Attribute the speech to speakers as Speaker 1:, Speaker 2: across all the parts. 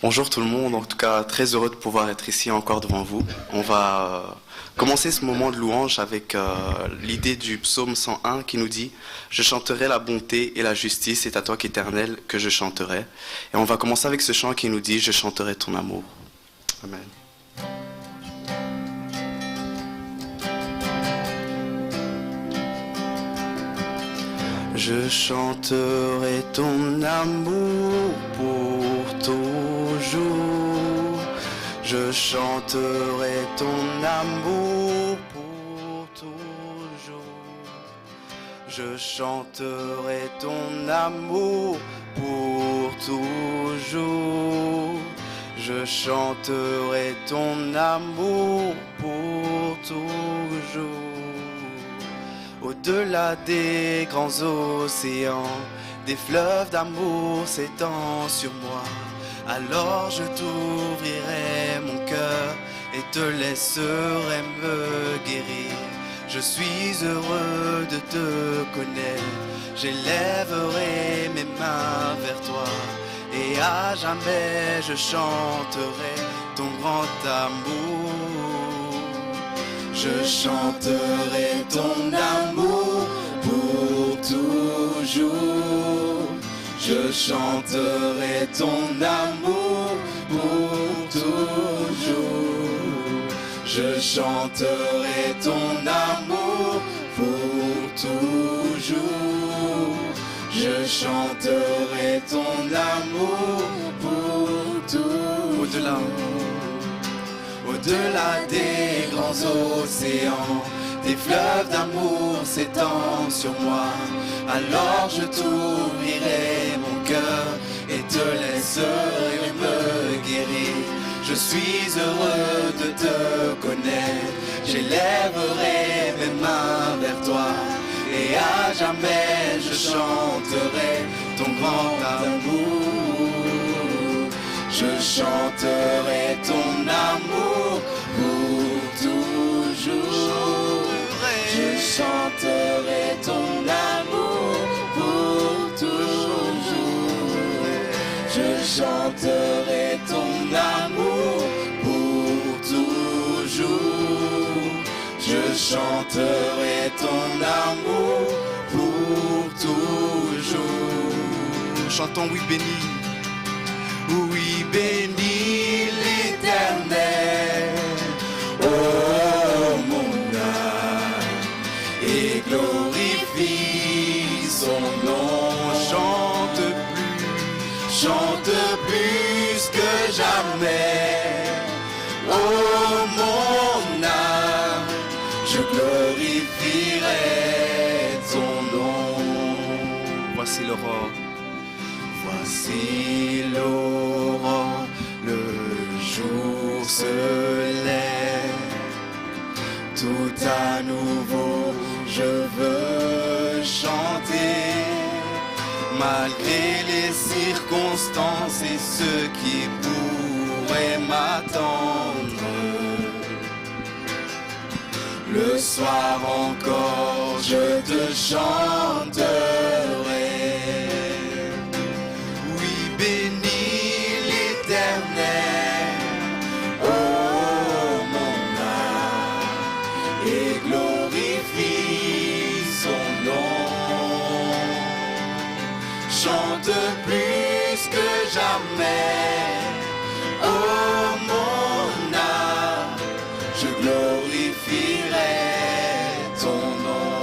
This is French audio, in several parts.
Speaker 1: Bonjour tout le monde, en tout cas très heureux de pouvoir être ici encore devant vous. On va commencer ce moment de louange avec l'idée du psaume 101 qui nous dit « Je chanterai la bonté et la justice, c'est à toi qu'éternel que je chanterai ». Et on va commencer avec ce chant qui nous dit « Je chanterai ton amour ». Amen. Je chanterai ton amour pour toujours. Je chanterai ton amour pour toujours. Je chanterai ton amour pour toujours. Je chanterai ton amour pour toujours. Au-delà des grands océans, des fleuves d'amour s'étendent sur moi. Alors je t'ouvrirai mon cœur et te laisserai me guérir. Je suis heureux de te connaître, j'élèverai mes mains vers toi. Et à jamais je chanterai ton grand amour. Je chanterai ton amour pour toujours. Je chanterai ton amour pour toujours. Je chanterai ton amour pour toujours. Je chanterai ton amour pour toujours. Au-delà. Au-delà des grands océans, des fleuves d'amour s'étendent sur moi. Alors je t'ouvrirai mon cœur et te laisserai me guérir. Je suis heureux de te connaître, j'élèverai mes mains vers toi. Et à jamais je chanterai ton grand amour. Je chanterai ton amour pour toujours. Je chanterai ton amour pour toujours. Je chanterai ton amour pour toujours. Je chanterai ton amour pour toujours. Chantons oui béni. Oui, bénis l'Éternel, oh mon âme, et glorifie son nom. Chante plus que jamais, oh mon âme, je glorifierai ton nom. Voici l'aurore. Voici l'aurore, le jour se lève. Tout à nouveau, je veux chanter. Malgré les circonstances et ce qui pourrait m'attendre. Le soir encore, je te chanterai. Chante plus que jamais, oh mon âme, je glorifierai ton nom.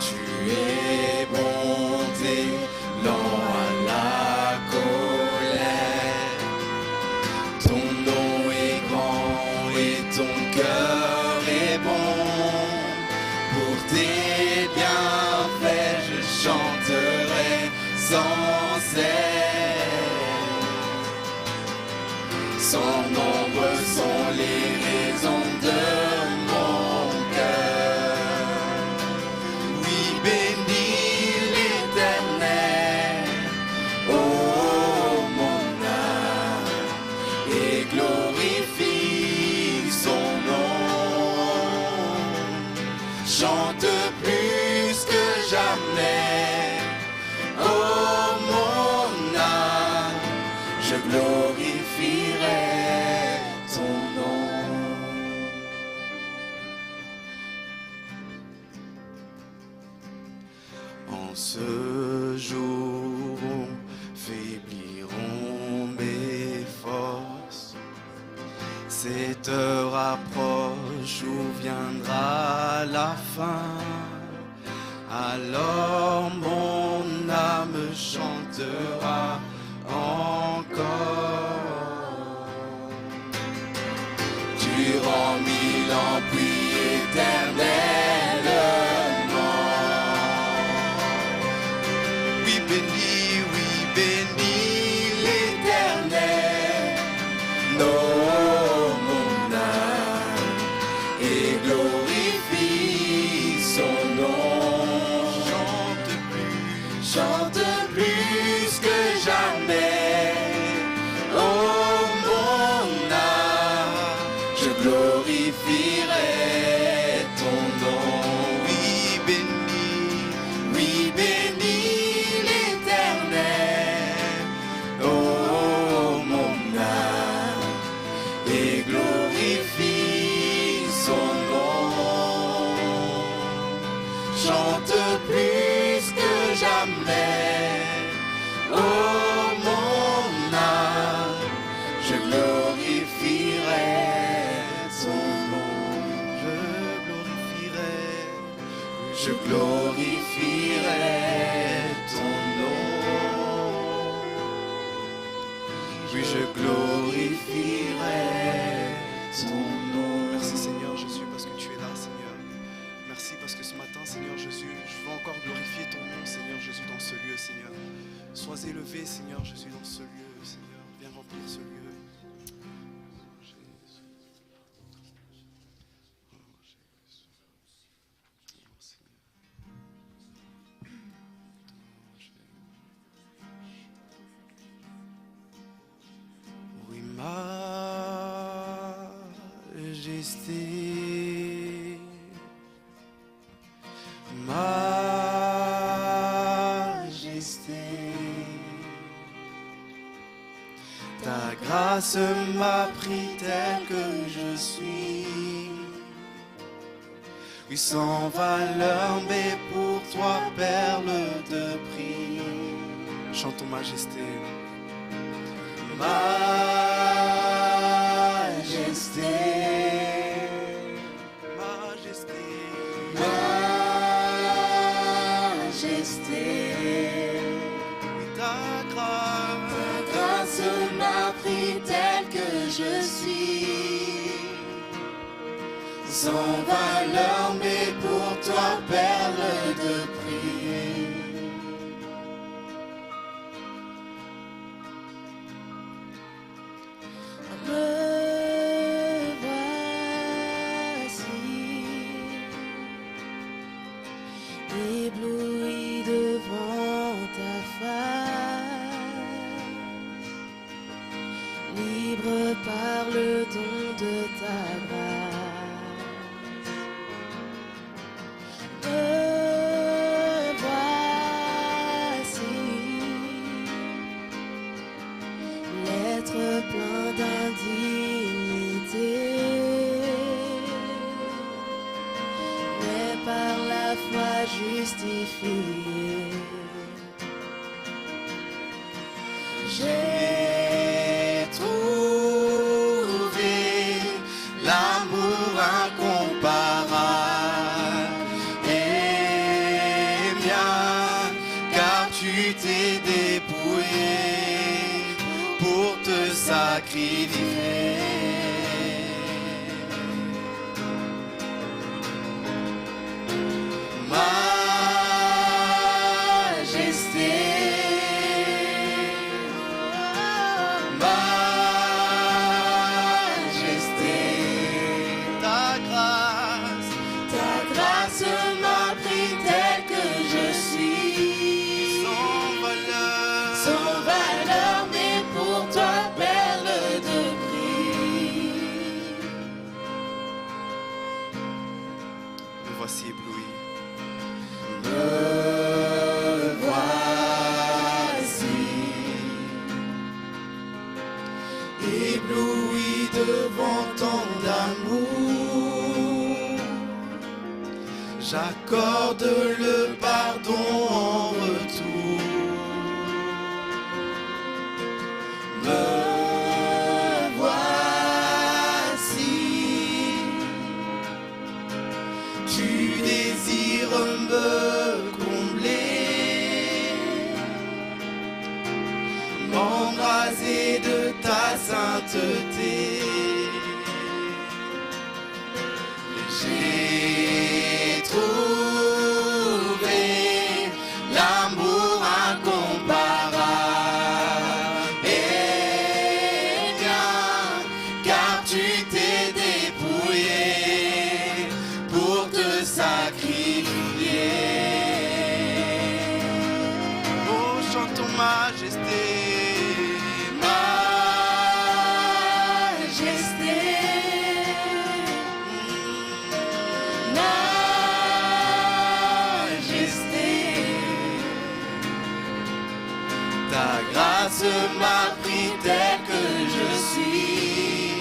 Speaker 1: Tu es bonté, lent à la colère. Ton nom est grand et ton cœur est bon. Pour tes bienfaits, je chanterai sans cesse. Sans nombre sont les raisons de mon cœur. Oui, bénis l'Éternel, oh mon âme, et glorifie son nom. Chante plus que jamais, oh mon âme. glorifierai ton nom. En ce jour, faibliront mes forces. Cette heure approche où viendra la fin. Alors mon âme chantera encore. Durant 1000 ans, puis éternellement. Oui, bénis l'Éternel. Non, mon âme, et glorifie son nom. Chante plus que jamais. Oh mon âme, je glorifierai ton nom. Oui, bénis l'Éternel. Oh mon âme, et glorifie son nom. Chante plus que jamais. Oh mon âme, je glorifierai son nom. Je glorifierai ton nom. Oui, je glorifierai ton nom. Merci Seigneur Jésus parce que tu es là, Seigneur. Merci parce que ce matin, Seigneur Jésus, je veux encore glorifier ton nom, Seigneur Jésus, dans ce lieu, Seigneur. Sois élevé, Seigneur Jésus, dans ce lieu, Seigneur. Viens remplir ce lieu. Oui, majesté. Majesté, ta grâce m'a pris tel que je suis. Oui, sans valeur, mais pour toi, perle de prix. Chantons majesté. Majesté. Je suis sans valeur, mais pour toi, perle de prix. Me voici ébloui devant ta face, libre par le don de ta grâce. Me voici, l'être plein d'indignité, mais par la foi justifié. J'ai trouvé l'amour incomparable et bien, car tu t'es débrouillé pour te sacrifier. Majesté. Voici ébloui. Me voici ébloui devant tant d'amour. J'accorde le pardon en retour. Me voici, tu désires me combler, m'embraser de ta sainteté. J'ai trouvé l'amour incomparable et bien, car tu t'es dépouillé pour te sacrifier. Oh, chantons majesté. Ta grâce m'a pris tel que je suis,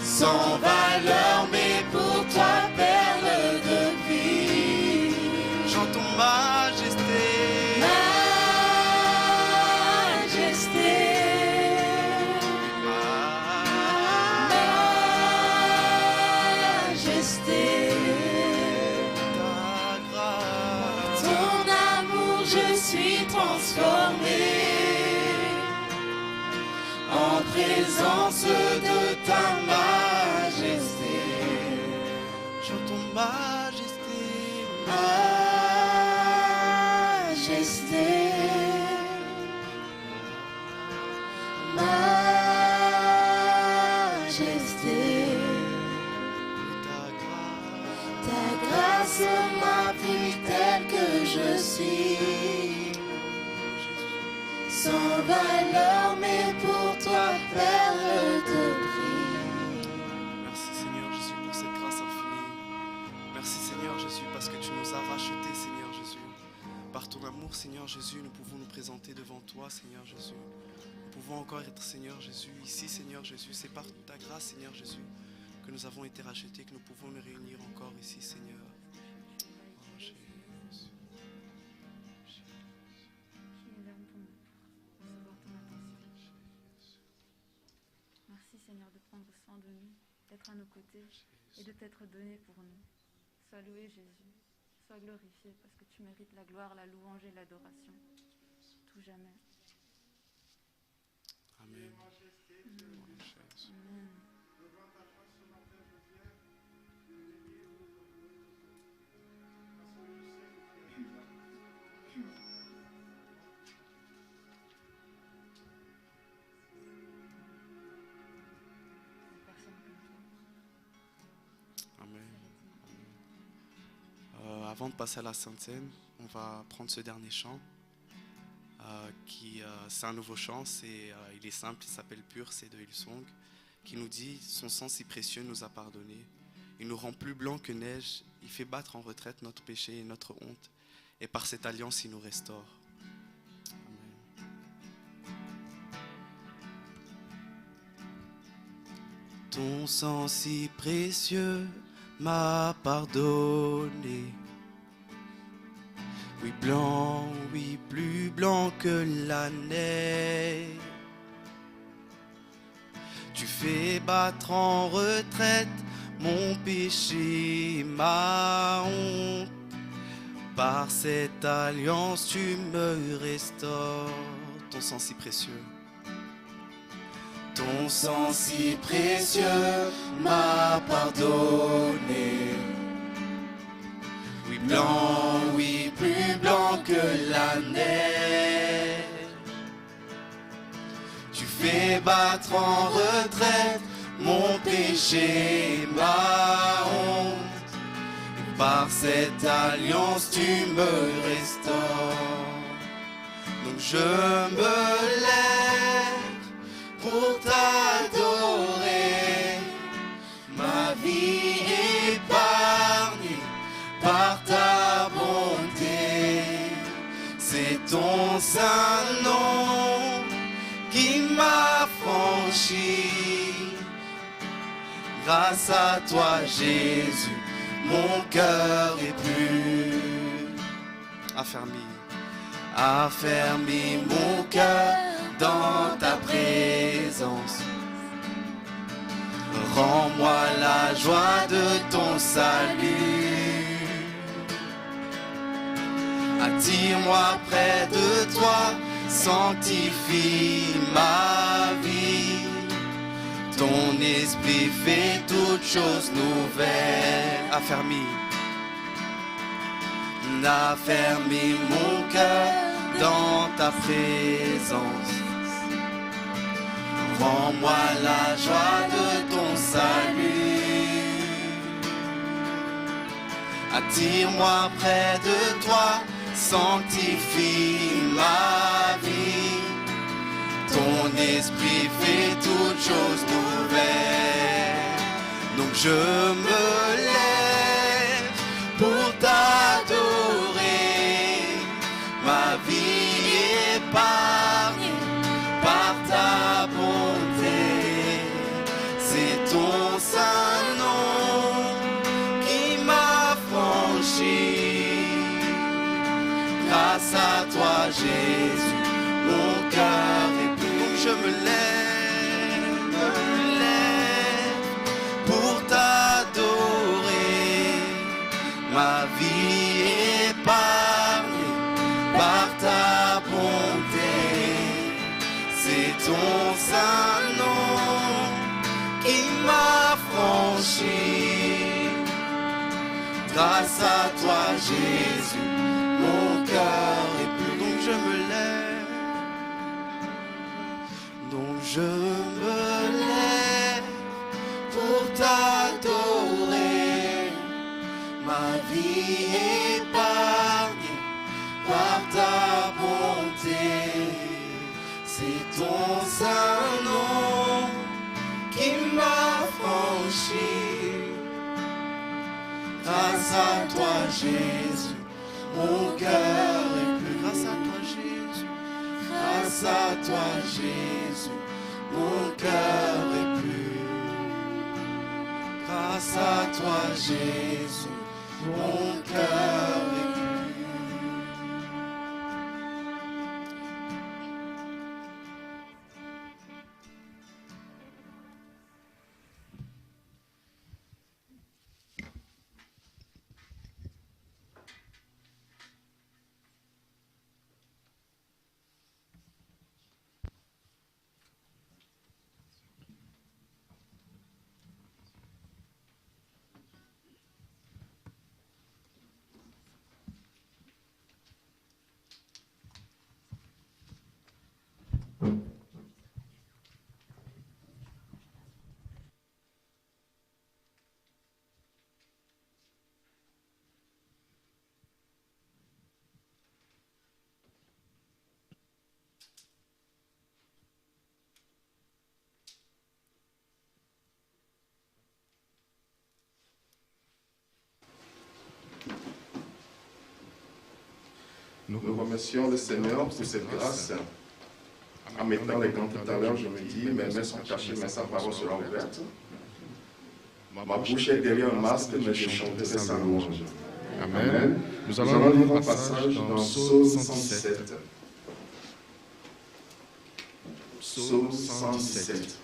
Speaker 1: sans valeur, mais pour toi, perle de vie. Chantons majesté. Majesté. Majesté. Ta grâce. Ton amour, je suis transformé en présence de ta majesté. Chantons majesté. Majesté. Majesté. Ta grâce m'a pris tel que je suis, sans valeur, mais pour toi, perle de prix. Merci Seigneur Jésus pour cette grâce infinie. Merci Seigneur Jésus parce que tu nous as rachetés, Seigneur Jésus. Par ton amour, Seigneur Jésus, nous pouvons nous présenter devant toi, Seigneur Jésus. Nous pouvons encore être, Seigneur Jésus, ici, Seigneur Jésus. C'est par ta grâce, Seigneur Jésus, que nous avons été rachetés, que nous pouvons nous réunir encore ici, Seigneur. Oh, Jésus.
Speaker 2: Merci Seigneur de prendre soin de nous, d'être à nos côtés et de t'être donné pour nous. Sois loué Jésus, sois glorifié parce que tu mérites la gloire, la louange et l'adoration. Tout jamais.
Speaker 1: Amen.
Speaker 2: Amen.
Speaker 1: Avant de passer à la Sainte Seine, on va prendre ce dernier chant. C'est un nouveau chant, il est simple, il s'appelle Pur, c'est de Hillsong, qui nous dit « Son sang si précieux nous a pardonné, il nous rend plus blancs que neige, il fait battre en retraite notre péché et notre honte, et par cette alliance il nous restaure. » Amen. Ton sang si précieux m'a pardonné. Oui, blanc, oui, plus blanc que la neige. Tu fais battre en retraite mon péché, ma honte. Par cette alliance, tu me restaures. Ton sang si précieux. Ton sang si précieux m'a pardonné. Oui, blanc, oui, plus blanc que la neige. Tu fais battre en retraite mon péché, ma honte. Et par cette alliance, tu me restaures. Donc je me lève pour t'adorer, ma vie épargnée par ta bonté. C'est ton saint nom qui m'a franchi. Grâce à toi, Jésus, mon cœur est plus affermi mon cœur dans ta présence. Rends-moi la joie de ton salut. Attire-moi près de toi, sanctifie ma vie. Ton esprit fait toutes choses nouvelles. Affermis mon cœur dans ta présence. Rends-moi la joie de ton salut. Attire-moi près de toi, sanctifie ma vie. Ton esprit fait toutes choses nouvelles. Donc je me lève pour t'adorer. Ma vie épargnée par ta bonté. C'est ton saint nom qui m'a franchi. Grâce à toi, Jésus, mon cœur est plus. Donc je me lève pour t'adorer. Ma vie épargnée par ta bonté. C'est ton saint nom qui m'a franchi. Grâce à toi, Jésus, mon cœur est plus. Donc je me lève. Donc je me lève pour t'adorer. Ma vie épargnée par ta bonté. C'est ton saint nom qui m'a franchi. Grâce à toi, Jésus, mon cœur est plus. Grâce à toi, Jésus. Grâce à toi, Jésus, mon cœur est plus. Grâce à toi, Jésus, mon cœur est plus.
Speaker 3: Nous remercions le Seigneur pour cette grâce. En mettant les gants tout à l'heure, je me dis, mes mains sont cachées, mais sa parole sera ouverte. Ma bouche est derrière un masque, mais je chanterai sa louange. Amen. Nous allons lire un passage dans Psaume 117. Psaume 117.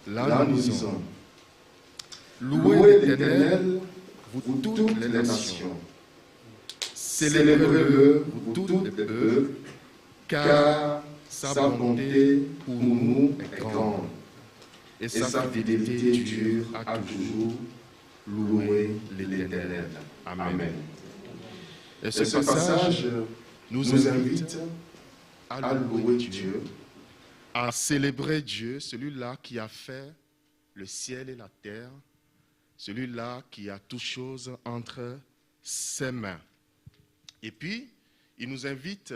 Speaker 3: Là, nous disons, louez l'Éternel, vous toutes les nations. Célébrez-le, vous toutes les peuples, car sa bonté pour nous est grande, et sa fidélité dure à toujours. Louez l'Éternel. Amen. Et ce passage nous invite à louer Dieu, à célébrer Dieu, celui-là qui a fait le ciel et la terre, celui-là qui a toutes choses entre ses mains. Et puis, il nous invite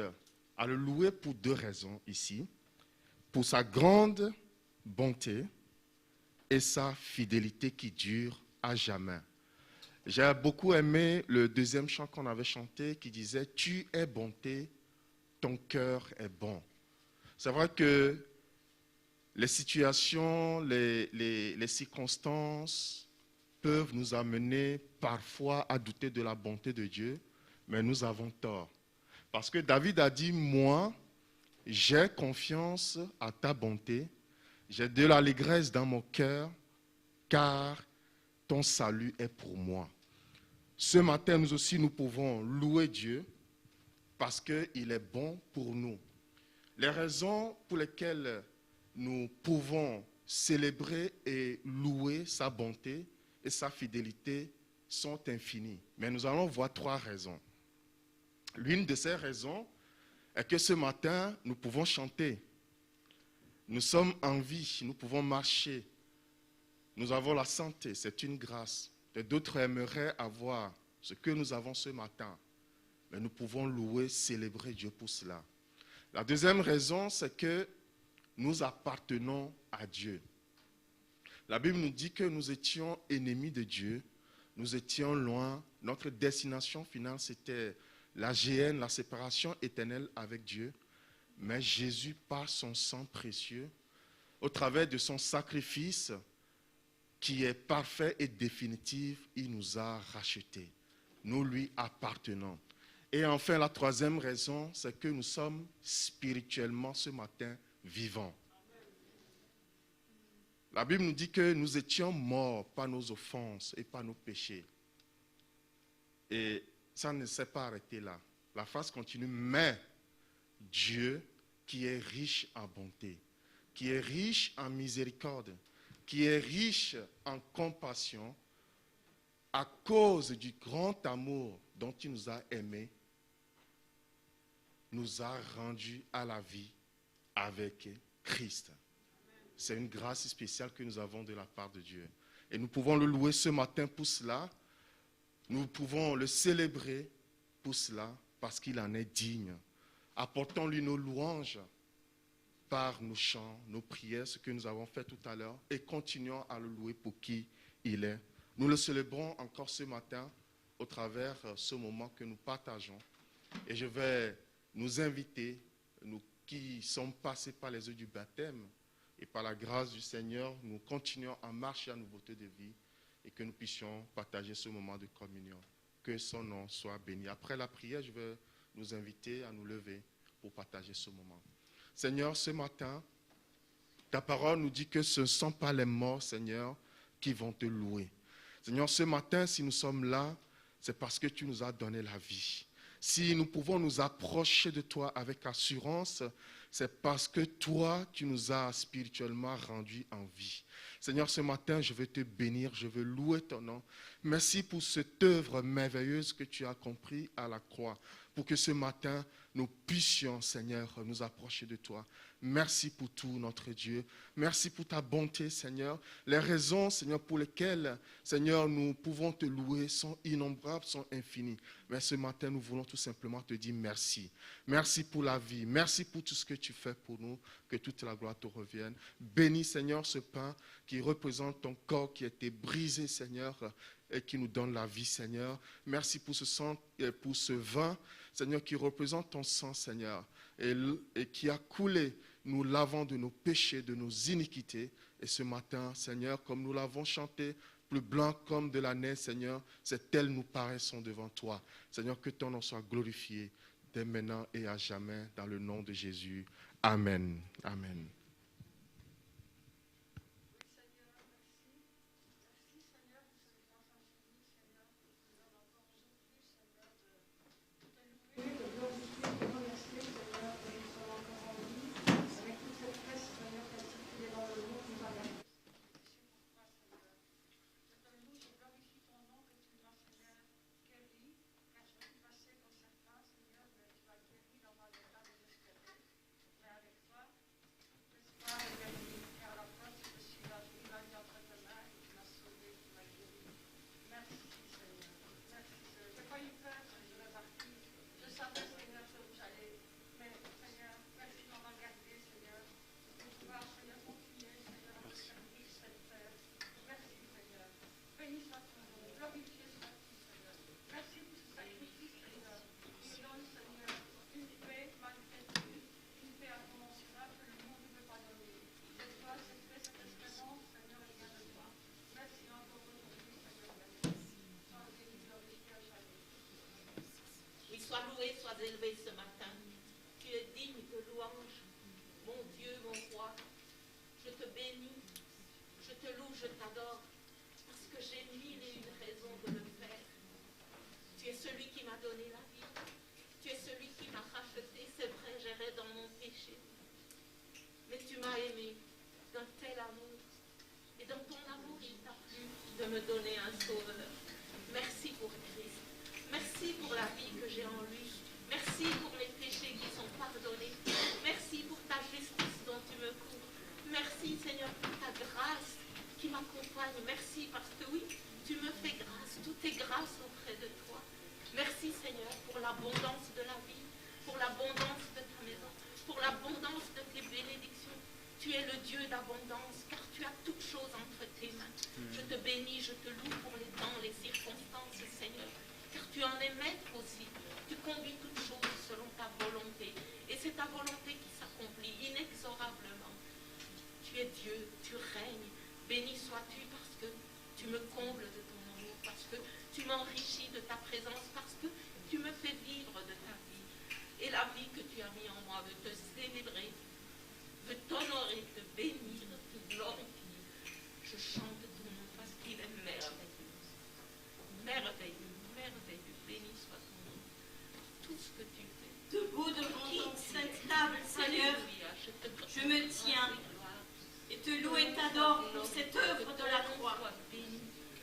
Speaker 3: à le louer pour deux raisons ici. Pour sa grande bonté et sa fidélité qui dure à jamais. J'ai beaucoup aimé le deuxième chant qu'on avait chanté qui disait « Tu es bonté, ton cœur est bon ». C'est vrai que les situations, les circonstances peuvent nous amener parfois à douter de la bonté de Dieu, mais nous avons tort. Parce que David a dit « Moi, j'ai confiance à ta bonté, j'ai de l'allégresse dans mon cœur, car ton salut est pour moi. » Ce matin, nous aussi, nous pouvons louer Dieu parce qu'il est bon pour nous. Les raisons pour lesquelles nous pouvons célébrer et louer sa bonté et sa fidélité sont infinies. Mais nous allons voir 3 raisons. L'une de ces raisons est que ce matin, nous pouvons chanter. Nous sommes en vie, nous pouvons marcher. Nous avons la santé, c'est une grâce. D'autres aimeraient avoir ce que nous avons ce matin. Mais nous pouvons louer, célébrer Dieu pour cela. La deuxième raison, c'est que nous appartenons à Dieu. La Bible nous dit que nous étions ennemis de Dieu. Nous étions loin. Notre destination finale, c'était la géhenne, la séparation éternelle avec Dieu. Mais Jésus, par son sang précieux, au travers de son sacrifice, qui est parfait et définitif, il nous a rachetés. Nous lui appartenons. Et enfin, la troisième raison, c'est que nous sommes spirituellement ce matin vivants. La Bible nous dit que nous étions morts par nos offenses et par nos péchés. Et ça ne s'est pas arrêté là. La phrase continue, mais Dieu qui est riche en bonté, qui est riche en miséricorde, qui est riche en compassion, à cause du grand amour dont il nous a aimés, nous a rendus à la vie avec Christ. C'est une grâce spéciale que nous avons de la part de Dieu. Et nous pouvons le louer ce matin pour cela. Nous pouvons le célébrer pour cela, parce qu'il en est digne. Apportons-lui nos louanges par nos chants, nos prières, ce que nous avons fait tout à l'heure, et continuons à le louer pour qui il est. Nous le célébrons encore ce matin au travers de ce moment que nous partageons. Et je vais nous inviter, nous qui sommes passés par les eaux du baptême, et par la grâce du Seigneur, nous continuons à marcher à nouveauté de vie et que nous puissions partager ce moment de communion. Que son nom soit béni. Après la prière, je vais nous inviter à nous lever pour partager ce moment. Seigneur, ce matin, ta parole nous dit que ce ne sont pas les morts, Seigneur, qui vont te louer. Seigneur, ce matin, si nous sommes là, c'est parce que tu nous as donné la vie. Si nous pouvons nous approcher de toi avec assurance, c'est parce que toi, tu nous as spirituellement rendus en vie. Seigneur, ce matin, je veux te bénir, je veux louer ton nom. Merci pour cette œuvre merveilleuse que tu as accomplie à la croix, pour que ce matin, nous puissions, Seigneur, nous approcher de toi. Merci pour tout, notre Dieu. Merci pour ta bonté, Seigneur. Les raisons, Seigneur, pour lesquelles, Seigneur, nous pouvons te louer sont innombrables, sont infinies. Mais ce matin, nous voulons tout simplement te dire merci. Merci pour la vie. Merci pour tout ce que tu fais pour nous. Que toute la gloire te revienne. Bénis, Seigneur, ce pain qui représente ton corps qui a été brisé, Seigneur, et qui nous donne la vie, Seigneur. Merci pour ce sang et pour ce vin, Seigneur, qui représente ton sang, Seigneur, et qui a coulé, nous lavant de nos péchés, de nos iniquités. Et ce matin, Seigneur, comme nous l'avons chanté, plus blanc comme de la neige, Seigneur, c'est tel nous paraissons devant toi. Seigneur, que ton nom soit glorifié dès maintenant et à jamais, dans le nom de Jésus. Amen. Amen.
Speaker 4: Sois loué, sois élevé ce matin. Tu es digne de louange. Mon Dieu, mon roi, je te bénis, je te loue, je t'adore, parce que j'ai mille et une raisons de le faire. Tu es celui qui m'a donné la vie. Tu es celui qui m'a racheté. C'est vrai, j'errais dans mon péché. Mais tu m'as aimé d'un tel amour. Et dans ton amour, il t'a plu de me donner un sauveur. Merci pour Christ. Merci pour la vie que j'ai en lui. Merci pour mes péchés qui sont pardonnés. Merci pour ta justice dont tu me couvres. Merci Seigneur pour ta grâce qui m'accompagne. Merci parce que oui, tu me fais grâce. Tout est grâce auprès de toi. Merci Seigneur pour l'abondance de la vie, pour l'abondance de ta maison, pour l'abondance de tes bénédictions. Tu es le Dieu d'abondance car tu as toutes choses entre tes mains. Je te bénis, je te loue pour les temps, les circonstances, Seigneur, car tu en es maître aussi. Tu conduis toutes choses selon ta volonté. Et c'est ta volonté qui s'accomplit inexorablement. Tu es Dieu, tu règnes. Béni sois-tu parce que tu me combles de ton amour, parce que tu m'enrichis de ta présence, parce que tu me fais vivre de ta vie. Et la vie que tu as mis en moi veut te célébrer, veut t'honorer, te bénir, te glorifier. Je chante ton nom parce qu'il est merveilleux. Merveilleux, merveilleux. Béni soit ton nom. Tout ce que tu fais.
Speaker 5: Debout devant ton sainte table, Seigneur, je me tiens et te loue et t'adore pour cette œuvre de la croix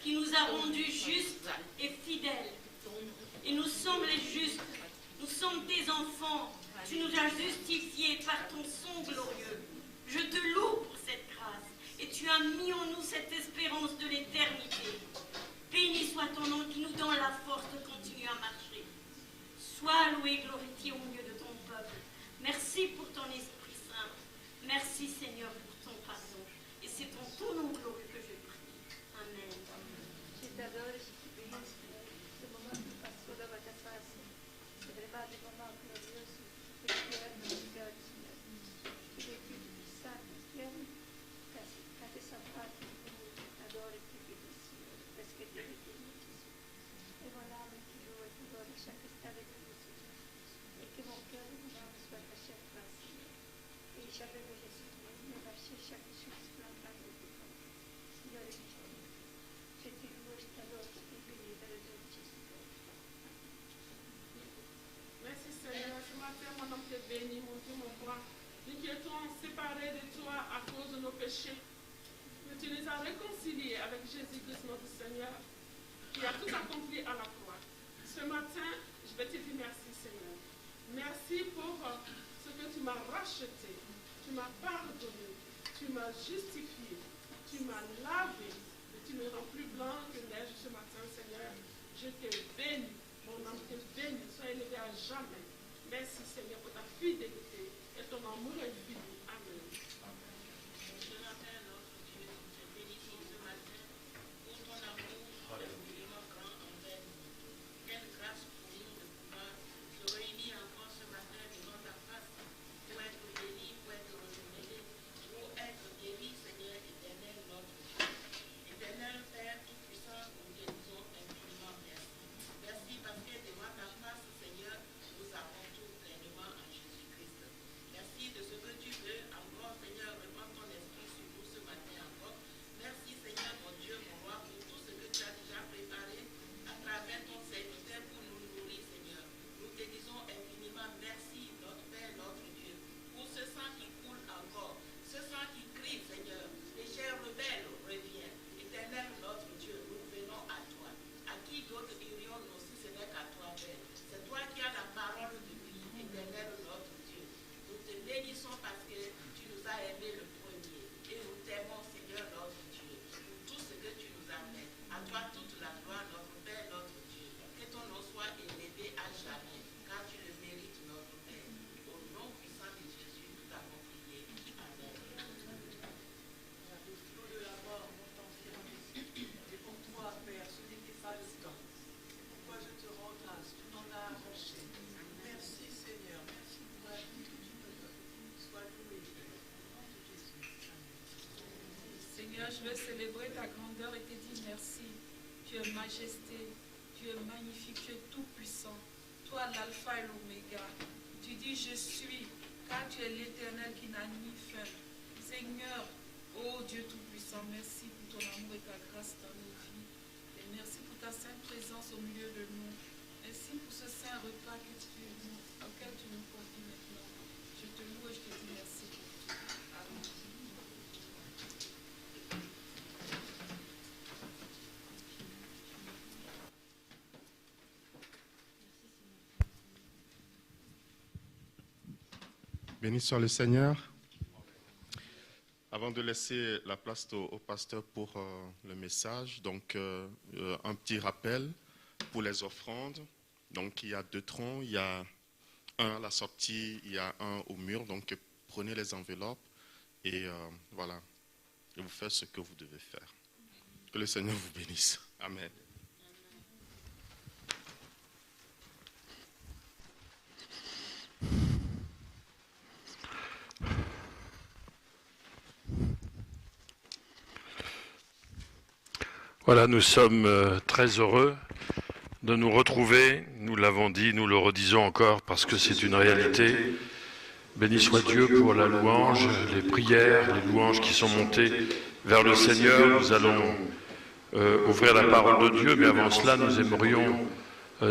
Speaker 5: qui nous a rendus justes et fidèles. Et nous sommes les justes, nous sommes tes enfants. Tu nous as justifiés par ton sang glorieux. Je te loue pour cette grâce et tu as mis en nous cette espérance de l'éternité. Béni soit ton nom qui nous donne la force de continuer à marcher. Sois loué et glorifié au milieu de ton peuple. Merci pour ton Esprit Saint. Merci Seigneur pour ton pardon. Et c'est en ton nom glorieux que je prie. Amen.
Speaker 2: Je t'adore et je te bénis. Ce moment qui passe devant ta face, c'est vraiment des moments glorieux que tu aimes nous faire, Seigneur. Tu es plus puissant, tu aimes, car tu es pas tu t'adores et tu bénis, Seigneur, parce que tu es béni, Jésus. Et voilà, mais qui loue et qui glore chaque instant avec nous, Seigneur. Et que mon cœur et mon âme soient à chaque fois, Seigneur. Et jamais que je suis me lâcher chaque chose pour la part de Dieu. Seigneur, je te loue, je t'adore, je te bénis dans le nom de Jésus.
Speaker 6: Merci Seigneur, ce matin mon nom te bénit, mon Dieu, mon roi. Nous qui étions séparés de toi à cause de nos péchés, mais tu les as réconciliés avec Jésus-Christ notre Seigneur, qui a tout accompli à la croix. Ce matin, je vais te dire merci Seigneur. Merci pour ce que tu m'as racheté, tu m'as pardonné, tu m'as justifié, tu m'as lavé, et tu me rends plus blanc que neige ce matin Seigneur. Je te bénis. Mon âme te bénit, sois élevé à jamais. Merci Seigneur pour ta fidélité et ton amour infini. Amen.
Speaker 4: Je m'appelle notre Dieu, je te bénis ce matin pour ton amour infiniment grand envers nous. Quelle grâce pour nous de pouvoir se réunir encore ce matin devant ta face pour être bénis, pour être renouvelés, pour être guéris, Seigneur éternel, notre Dieu. Éternel Père tout-puissant, nous te disons infiniment merci. Merci parce que devant ta face, Seigneur, nous avons tout pleinement en Jésus-Christ. Merci de ce que tu veux encore, Seigneur, répandre ton esprit sur nous ce matin encore. Merci, Seigneur, mon Dieu, mon roi, pour tout ce que tu as déjà préparé à travers ton serviteur pour nous nourrir, Seigneur. Nous te disons infiniment merci, notre Père, notre Dieu, pour ce sang qui coule encore, ce sang qui crie, Seigneur. Les chers rebelles reviennent. Éternel, notre Dieu, nous venons à toi. À qui d'autre irions-nous si ce n'est qu'à toi, Père? C'est toi qui as la parole de vie, éternel, notre Dieu. Nous te bénissons parce que tu nous as aimés le premier. Et nous t'aimons, Seigneur, notre Dieu, pour tout ce que tu nous as fait. À toi toute la gloire, notre Père, notre Dieu. Que ton nom soit élevé à jamais, car tu le mérites, notre Père. Au nom puissant de Jésus, nous t'avons prié. Amen.
Speaker 7: Le flot de la mort monte en silence. Et pour toi, Père, ce n'était pas le temps. C'est pourquoi je te rends grâce. Tu m'en as arraché. Merci, Seigneur. Merci pour la vie que tu me donnes. Sois loué, Père. Au nom de Jésus. Amen.
Speaker 6: Seigneur, je veux célébrer ta grandeur et te dire merci. Tu es majesté, tu es magnifique, tu es tout puissant.
Speaker 7: toi l'alpha et l'oméga. Tu dis je suis, car tu es l'Éternel qui n'a ni fin. Seigneur, ô Dieu Tout-Puissant, merci pour ton amour et ta grâce dans nos vies. Et merci pour ta sainte présence au milieu de nous. Merci pour ce saint repas auquel tu nous conduis maintenant. Je te loue et je te dis merci pour tout. Amen.
Speaker 3: Béni soit le Seigneur. Avant de laisser la place au pasteur pour le message, donc un petit rappel pour les offrandes. Donc il y a 2 troncs, il y a un à la sortie, il y a un au mur. Donc prenez les enveloppes et voilà, et vous faites ce que vous devez faire. Que le Seigneur vous bénisse. Amen.
Speaker 8: Voilà, nous sommes très heureux de nous retrouver. Nous l'avons dit, nous le redisons encore parce que c'est une réalité. Béni soit Dieu pour la louange, les prières, les louanges qui sont montées vers le Seigneur. Nous allons ouvrir la parole de Dieu, mais avant cela, nous aimerions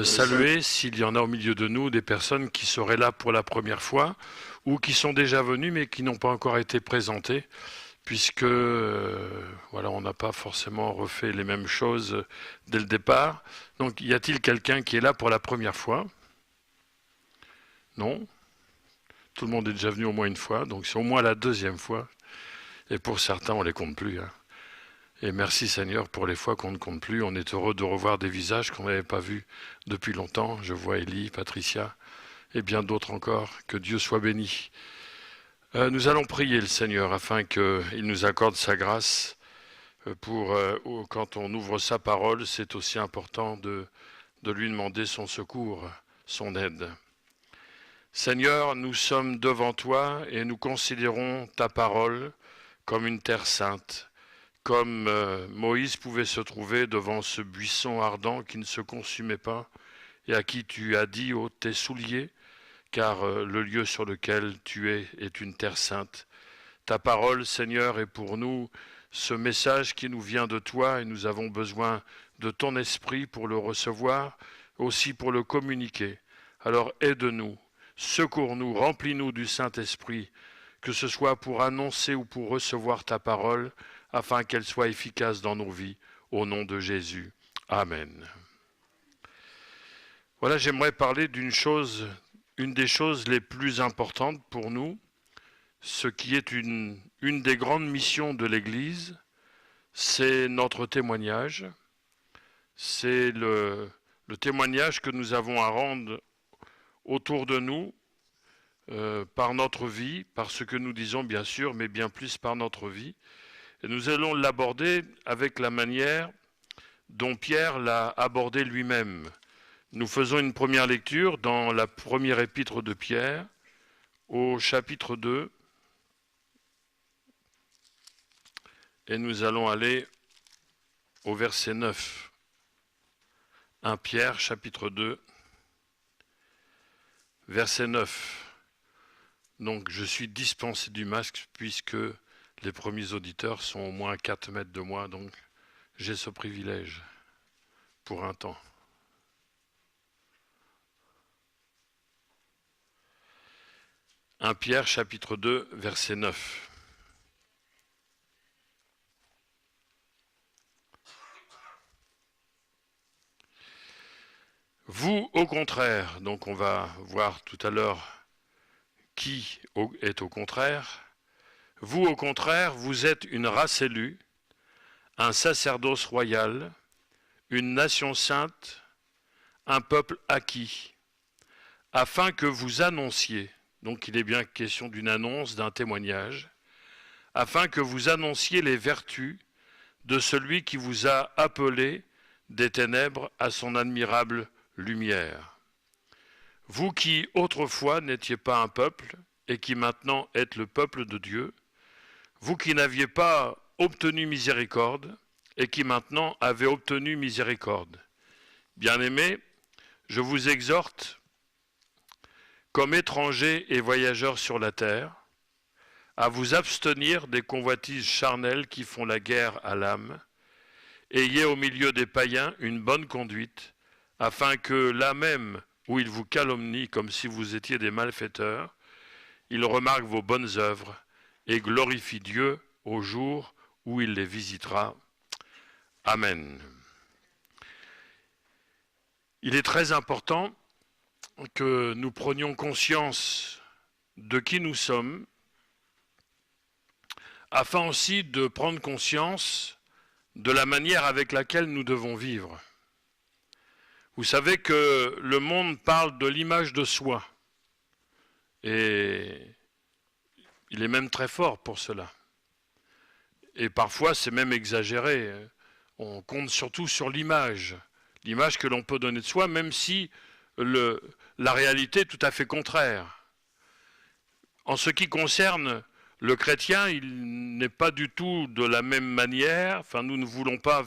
Speaker 8: saluer, s'il y en a au milieu de nous, des personnes qui seraient là pour la première fois ou qui sont déjà venues mais qui n'ont pas encore été présentées, puisque voilà, on n'a pas forcément refait les mêmes choses dès le départ. Donc, y a-t-il quelqu'un qui est là pour la première fois? Non? Tout le monde est déjà venu au moins une fois, donc c'est au moins la 2e fois. Et pour certains, on ne les compte plus. Hein. Et merci Seigneur pour les fois qu'on ne compte plus. On est heureux de revoir des visages qu'on n'avait pas vus depuis longtemps. Je vois Élie, Patricia et bien d'autres encore. Que Dieu soit béni. Nous allons prier le Seigneur afin qu'il nous accorde sa grâce pour, quand on ouvre sa parole, c'est aussi important de lui demander son secours, son aide. Seigneur, nous sommes devant toi et nous considérons ta parole comme une terre sainte, comme Moïse pouvait se trouver devant ce buisson ardent qui ne se consumait pas et à qui tu as dit, ôte tes souliers, car le lieu sur lequel tu es est une terre sainte. Ta parole, Seigneur, est pour nous ce message qui nous vient de toi et nous avons besoin de ton esprit pour le recevoir, aussi pour le communiquer. Alors aide-nous, secours-nous, remplis-nous du Saint-Esprit, que ce soit pour annoncer ou pour recevoir ta parole, afin qu'elle soit efficace dans nos vies, au nom de Jésus. Amen. Voilà, j'aimerais parler une des choses les plus importantes pour nous, ce qui est une des grandes missions de l'Église, c'est notre témoignage. C'est le témoignage que nous avons à rendre autour de nous, par notre vie, par ce que nous disons bien sûr, mais bien plus par notre vie. Et nous allons l'aborder avec la manière dont Pierre l'a abordé lui-même. Nous faisons une première lecture dans la première épître de Pierre, au chapitre 2, et nous allons aller au verset 9. 1 Pierre, chapitre 2, verset 9. Donc je suis dispensé du masque puisque les premiers auditeurs sont au moins à 4 mètres de moi, donc j'ai ce privilège pour un temps. 1 Pierre, chapitre 2, verset 9. Vous, au contraire, donc on va voir tout à l'heure qui est au contraire. Vous, au contraire, vous êtes une race élue, un sacerdoce royal, une nation sainte, un peuple acquis, afin que vous annonciez, donc il est bien question d'une annonce, d'un témoignage, afin que vous annonciez les vertus de celui qui vous a appelé des ténèbres à son admirable lumière. Vous qui autrefois n'étiez pas un peuple et qui maintenant êtes le peuple de Dieu, vous qui n'aviez pas obtenu miséricorde et qui maintenant avez obtenu miséricorde. Bien-aimés, je vous exhorte comme étrangers et voyageurs sur la terre, à vous abstenir des convoitises charnelles qui font la guerre à l'âme. Ayez au milieu des païens une bonne conduite, afin que là même où ils vous calomnient comme si vous étiez des malfaiteurs, ils remarquent vos bonnes œuvres et glorifient Dieu au jour où il les visitera. Amen. Il est très important que nous prenions conscience de qui nous sommes, afin aussi de prendre conscience de la manière avec laquelle nous devons vivre. Vous savez que le monde parle de l'image de soi, et il est même très fort pour cela. Et parfois, c'est même exagéré. On compte surtout sur l'image que l'on peut donner de soi, même si la réalité est tout à fait contraire. En ce qui concerne le chrétien, il n'est pas du tout de la même manière. Enfin, nous ne voulons pas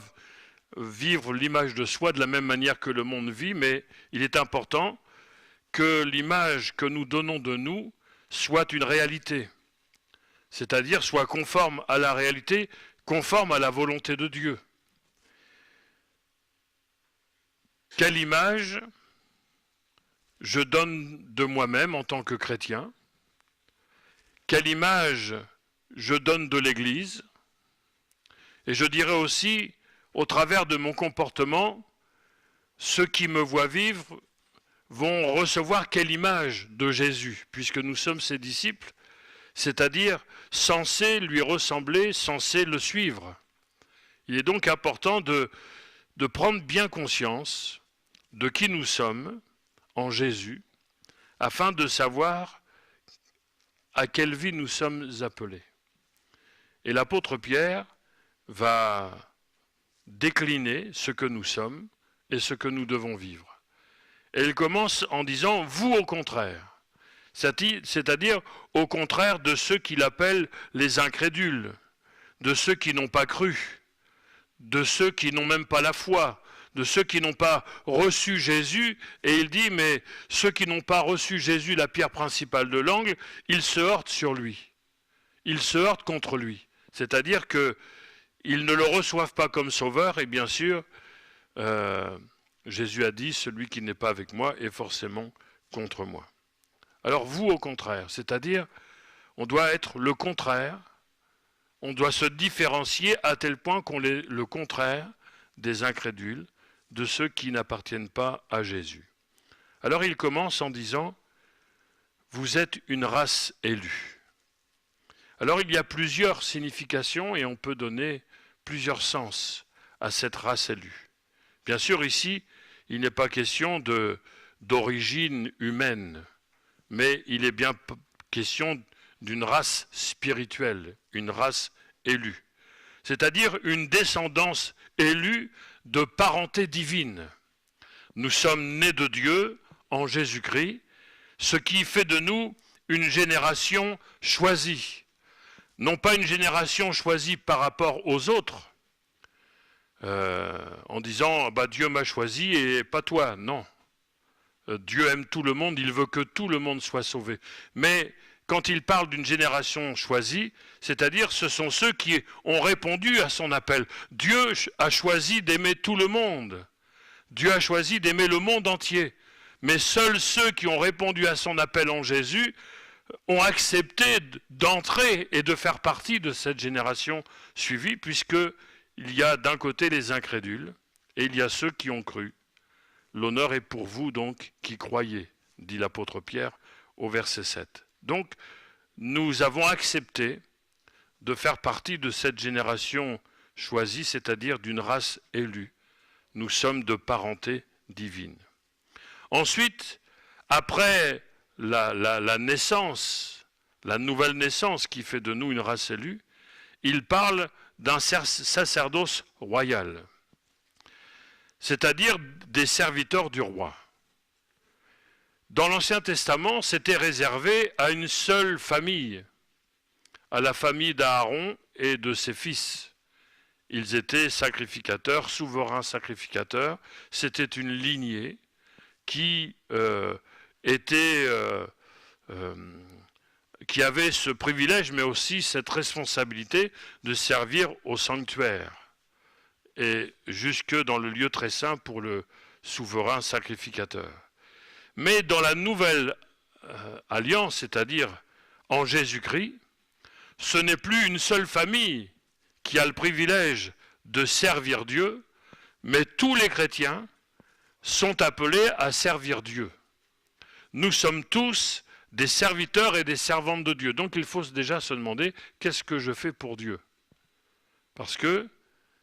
Speaker 8: vivre l'image de soi de la même manière que le monde vit, mais il est important que l'image que nous donnons de nous soit une réalité, c'est-à-dire soit conforme à la réalité, conforme à la volonté de Dieu. Quelle image je donne de moi-même en tant que chrétien? Quelle image je donne de l'Église? Et je dirais aussi, au travers de mon comportement, ceux qui me voient vivre vont recevoir quelle image de Jésus, puisque nous sommes ses disciples, c'est-à-dire censés lui ressembler, censés le suivre. Il est donc important de prendre bien conscience de qui nous sommes en Jésus, afin de savoir à quelle vie nous sommes appelés. Et l'apôtre Pierre va décliner ce que nous sommes et ce que nous devons vivre. Et il commence en disant « vous au contraire », c'est-à-dire au contraire de ceux qu'il appelle les incrédules, de ceux qui n'ont pas cru, de ceux qui n'ont même pas la foi, de ceux qui n'ont pas reçu Jésus, et il dit, mais ceux qui n'ont pas reçu Jésus, la pierre principale de l'angle, ils se heurtent sur lui. Ils se heurtent contre lui. C'est-à-dire qu'ils ne le reçoivent pas comme sauveur, et bien sûr, Jésus a dit, celui qui n'est pas avec moi est forcément contre moi. Alors vous, au contraire, c'est-à-dire, on doit être le contraire, on doit se différencier à tel point qu'on est le contraire des incrédules, de ceux qui n'appartiennent pas à Jésus. Alors il commence en disant « Vous êtes une race élue ». Alors il y a plusieurs significations et on peut donner plusieurs sens à cette race élue. Bien sûr, ici, il n'est pas question d'origine humaine, mais il est bien question d'une race spirituelle, une race élue. C'est-à-dire une descendance élue de parenté divine. Nous sommes nés de Dieu en Jésus-Christ, ce qui fait de nous une génération choisie. Non pas une génération choisie par rapport aux autres, en disant bah, « Dieu m'a choisi et pas toi ». Non. Dieu aime tout le monde, il veut que tout le monde soit sauvé. Mais quand il parle d'une génération choisie, c'est-à-dire ce sont ceux qui ont répondu à son appel. Dieu a choisi d'aimer tout le monde. Dieu a choisi d'aimer le monde entier. Mais seuls ceux qui ont répondu à son appel en Jésus ont accepté d'entrer et de faire partie de cette génération suivie, puisqu'il y a d'un côté les incrédules et il y a ceux qui ont cru. L'honneur est pour vous donc qui croyez, dit l'apôtre Pierre au verset 7. Donc, nous avons accepté de faire partie de cette génération choisie, c'est-à-dire d'une race élue. Nous sommes de parenté divine. Ensuite, après la naissance, la nouvelle naissance qui fait de nous une race élue, il parle d'un sacerdoce royal, c'est-à-dire des serviteurs du roi. Dans l'Ancien Testament, c'était réservé à une seule famille, à la famille d'Aaron et de ses fils. Ils étaient sacrificateurs, souverains sacrificateurs. C'était une lignée qui qui avait ce privilège, mais aussi cette responsabilité de servir au sanctuaire et jusque dans le lieu très saint pour le souverain sacrificateur. Mais dans la nouvelle alliance, c'est-à-dire en Jésus-Christ, ce n'est plus une seule famille qui a le privilège de servir Dieu, mais tous les chrétiens sont appelés à servir Dieu. Nous sommes tous des serviteurs et des servantes de Dieu. Donc il faut déjà se demander, qu'est-ce que je fais pour Dieu? Parce que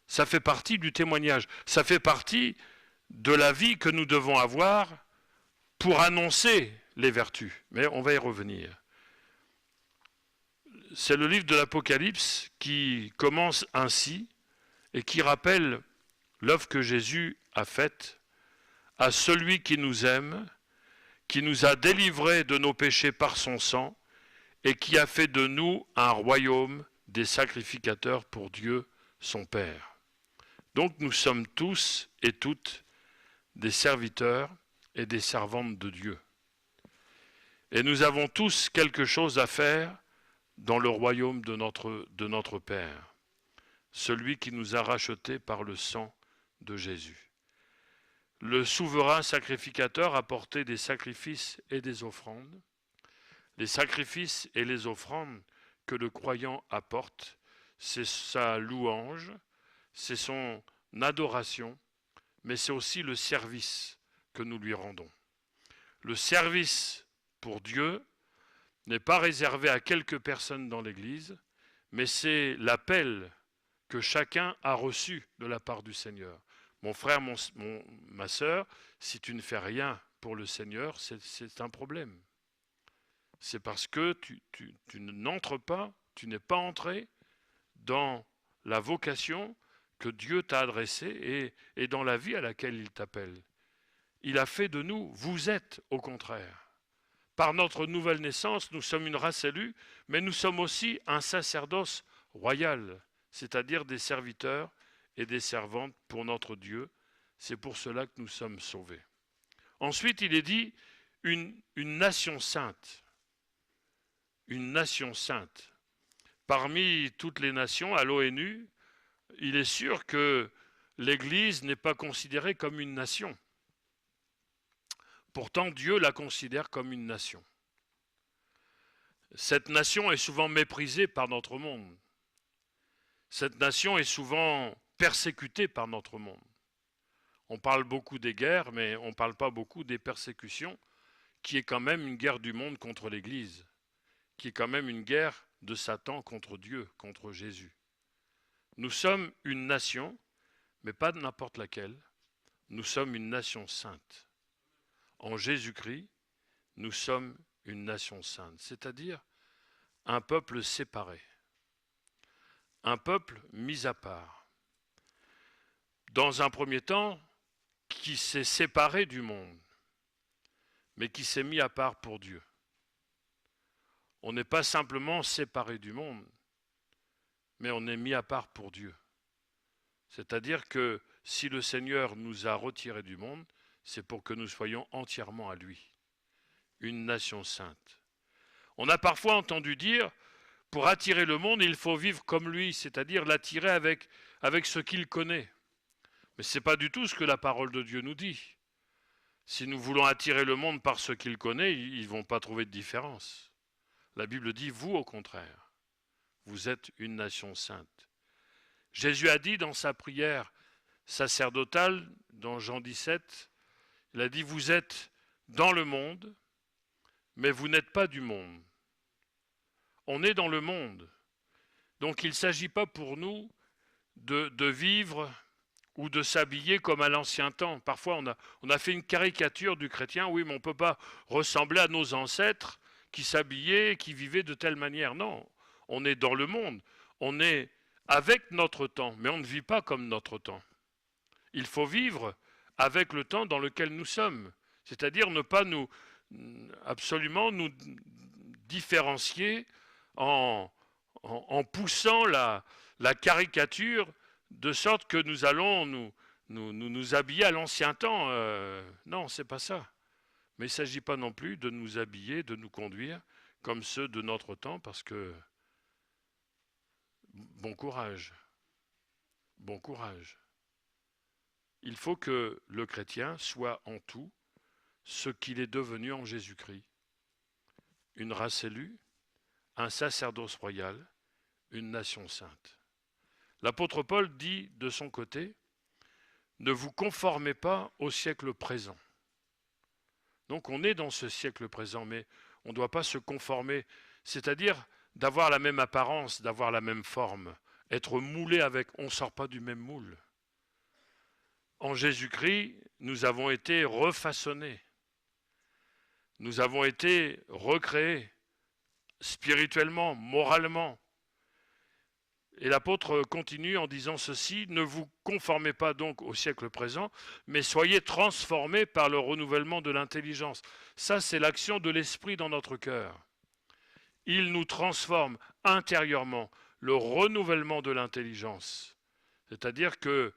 Speaker 8: ça fait partie du témoignage, ça fait partie de la vie que nous devons avoir pour annoncer les vertus. Mais on va y revenir. C'est le livre de l'Apocalypse qui commence ainsi et qui rappelle l'œuvre que Jésus a faite à celui qui nous aime, qui nous a délivrés de nos péchés par son sang et qui a fait de nous un royaume des sacrificateurs pour Dieu, son Père. Donc nous sommes tous et toutes des serviteurs et des servantes de Dieu. Et nous avons tous quelque chose à faire dans le royaume de notre Père, celui qui nous a rachetés par le sang de Jésus. Le souverain sacrificateur apportait des sacrifices et des offrandes. Les sacrifices et les offrandes que le croyant apporte, c'est sa louange, c'est son adoration, mais c'est aussi le service que nous lui rendons. Le service pour Dieu n'est pas réservé à quelques personnes dans l'Église, mais c'est l'appel que chacun a reçu de la part du Seigneur. Mon frère, ma sœur, si tu ne fais rien pour le Seigneur, c'est un problème. C'est parce que tu n'entres pas, tu n'es pas entré dans la vocation que Dieu t'a adressée et dans la vie à laquelle il t'appelle. Il a fait de nous, vous êtes au contraire. Par notre nouvelle naissance, nous sommes une race élue, mais nous sommes aussi un sacerdoce royal, c'est-à-dire des serviteurs et des servantes pour notre Dieu. C'est pour cela que nous sommes sauvés. Ensuite, il est dit une nation sainte. Une nation sainte. Parmi toutes les nations, à l'ONU, il est sûr que l'Église n'est pas considérée comme une nation. Pourtant, Dieu la considère comme une nation. Cette nation est souvent méprisée par notre monde. Cette nation est souvent persécutée par notre monde. On parle beaucoup des guerres, mais on ne parle pas beaucoup des persécutions, qui est quand même une guerre du monde contre l'Église, qui est quand même une guerre de Satan contre Dieu, contre Jésus. Nous sommes une nation, mais pas n'importe laquelle. Nous sommes une nation sainte. En Jésus-Christ, nous sommes une nation sainte, c'est-à-dire un peuple séparé, un peuple mis à part. Dans un premier temps, qui s'est séparé du monde, mais qui s'est mis à part pour Dieu. On n'est pas simplement séparé du monde, mais on est mis à part pour Dieu. C'est-à-dire que si le Seigneur nous a retirés du monde, c'est pour que nous soyons entièrement à lui, une nation sainte. On a parfois entendu dire, pour attirer le monde, il faut vivre comme lui, c'est-à-dire l'attirer avec ce qu'il connaît. Mais ce n'est pas du tout ce que la parole de Dieu nous dit. Si nous voulons attirer le monde par ce qu'il connaît, ils ne vont pas trouver de différence. La Bible dit, vous au contraire, vous êtes une nation sainte. Jésus a dit dans sa prière sacerdotale, dans Jean 17, il a dit, vous êtes dans le monde, mais vous n'êtes pas du monde. On est dans le monde. Donc il ne s'agit pas pour nous de vivre ou de s'habiller comme à l'ancien temps. Parfois on a fait une caricature du chrétien, oui, mais on ne peut pas ressembler à nos ancêtres qui s'habillaient, qui vivaient de telle manière. Non, on est dans le monde, on est avec notre temps, mais on ne vit pas comme notre temps. Il faut vivre avec le temps dans lequel nous sommes, c'est-à-dire ne pas absolument nous différencier en poussant la caricature de sorte que nous allons nous habiller à l'ancien temps. Non, c'est pas ça. Mais il ne s'agit pas non plus de nous habiller, de nous conduire comme ceux de notre temps, parce que bon courage, bon courage. Il faut que le chrétien soit en tout ce qu'il est devenu en Jésus-Christ. Une race élue, un sacerdoce royal, une nation sainte. L'apôtre Paul dit de son côté, ne vous conformez pas au siècle présent. Donc on est dans ce siècle présent, mais on ne doit pas se conformer, c'est-à-dire d'avoir la même apparence, d'avoir la même forme, être moulé avec, on ne sort pas du même moule. En Jésus-Christ, nous avons été refaçonnés, nous avons été recréés spirituellement, moralement. Et l'apôtre continue en disant ceci, ne vous conformez pas donc au siècle présent, mais soyez transformés par le renouvellement de l'intelligence. Ça, c'est l'action de l'Esprit dans notre cœur. Il nous transforme intérieurement, le renouvellement de l'intelligence. C'est-à-dire que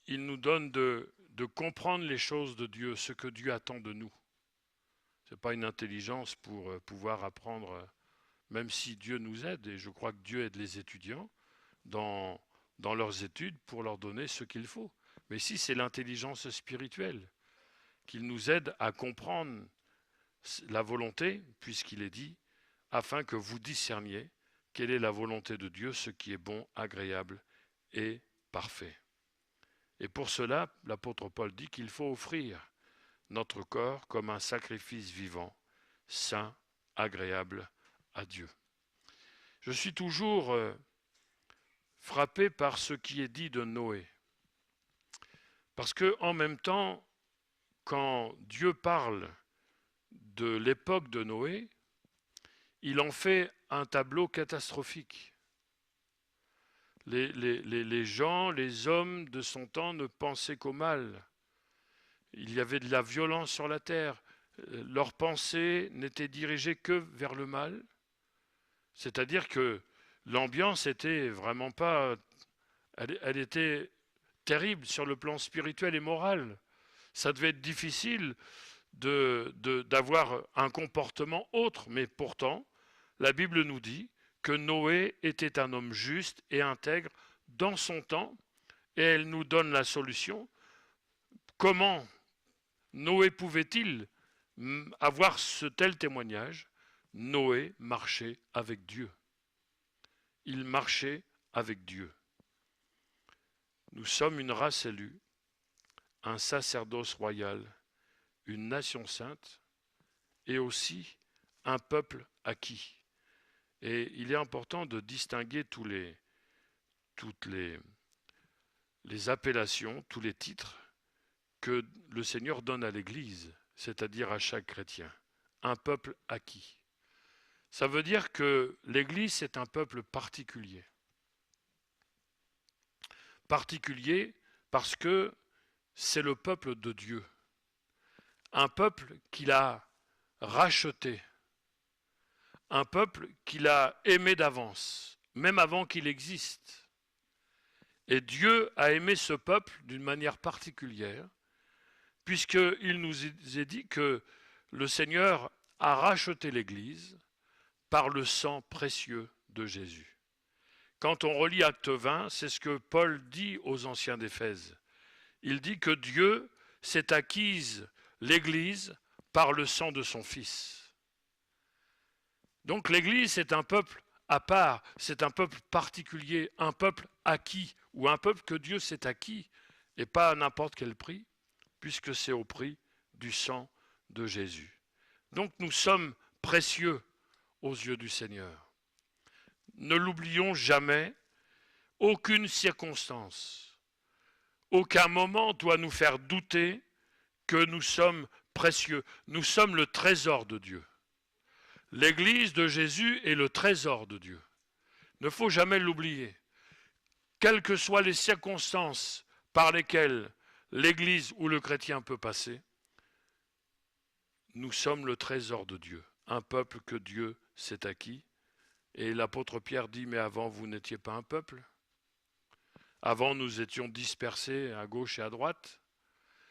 Speaker 8: il nous donne de comprendre les choses de Dieu, ce que Dieu attend de nous. Ce n'est pas une intelligence pour pouvoir apprendre, même si Dieu nous aide, et je crois que Dieu aide les étudiants dans leurs études pour leur donner ce qu'il faut. Mais si c'est l'intelligence spirituelle, qu'il nous aide à comprendre la volonté, puisqu'il est dit, afin que vous discerniez quelle est la volonté de Dieu, ce qui est bon, agréable et parfait. Et pour cela, l'apôtre Paul dit qu'il faut offrir notre corps comme un sacrifice vivant, saint, agréable à Dieu. Je suis toujours frappé par ce qui est dit de Noé. Parce que en même temps, quand Dieu parle de l'époque de Noé, il en fait un tableau catastrophique. Les gens, les hommes de son temps ne pensaient qu'au mal. Il y avait de la violence sur la terre. Leurs pensées n'étaient dirigées que vers le mal. C'est-à-dire que l'ambiance était vraiment pas... Elle était terrible sur le plan spirituel et moral. Ça devait être difficile d'avoir un comportement autre, mais pourtant, la Bible nous dit que Noé était un homme juste et intègre dans son temps, et elle nous donne la solution. Comment Noé pouvait-il avoir ce tel témoignage? Noé marchait avec Dieu. Il marchait avec Dieu. Nous sommes une race élue, un sacerdoce royal, une nation sainte et aussi un peuple acquis. Et il est important de distinguer toutes les appellations, tous les titres que le Seigneur donne à l'Église, c'est-à-dire à chaque chrétien. Un peuple acquis. Ça veut dire que l'Église, c'est un peuple particulier. Particulier parce que c'est le peuple de Dieu. Un peuple qu'il a racheté. Un peuple qu'il a aimé d'avance, même avant qu'il existe. Et Dieu a aimé ce peuple d'une manière particulière, puisqu'il nous est dit que le Seigneur a racheté l'Église par le sang précieux de Jésus. Quand on relit Acte 20, c'est ce que Paul dit aux anciens d'Éphèse. Il dit que Dieu s'est acquise l'Église par le sang de son Fils. Donc l'Église, c'est un peuple à part, c'est un peuple particulier, un peuple acquis, ou un peuple que Dieu s'est acquis, et pas à n'importe quel prix, puisque c'est au prix du sang de Jésus. Donc nous sommes précieux aux yeux du Seigneur. Ne l'oublions jamais, aucune circonstance, aucun moment doit nous faire douter que nous sommes précieux. Nous sommes le trésor de Dieu. L'Église de Jésus est le trésor de Dieu. Il ne faut jamais l'oublier. Quelles que soient les circonstances par lesquelles l'Église ou le chrétien peut passer, nous sommes le trésor de Dieu, un peuple que Dieu s'est acquis. Et l'apôtre Pierre dit, mais avant vous n'étiez pas un peuple. Avant nous étions dispersés à gauche et à droite.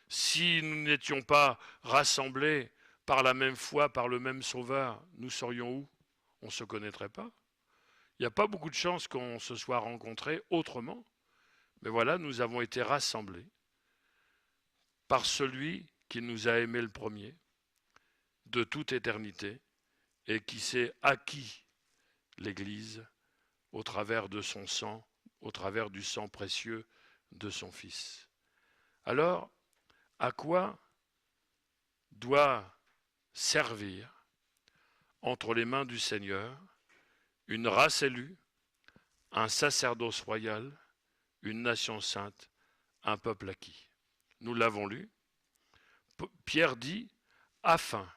Speaker 8: Si nous n'étions pas rassemblés par la même foi, par le même Sauveur, nous serions où? On ne se connaîtrait pas. Il n'y a pas beaucoup de chances qu'on se soit rencontrés autrement. Mais voilà, nous avons été rassemblés par celui qui nous a aimés le premier, de toute éternité, et qui s'est acquis l'Église au travers de son sang, au travers du sang précieux de son Fils. Alors, à quoi doit servir entre les mains du Seigneur une race élue, un sacerdoce royal, une nation sainte, un peuple acquis? Nous l'avons lu. Pierre dit « afin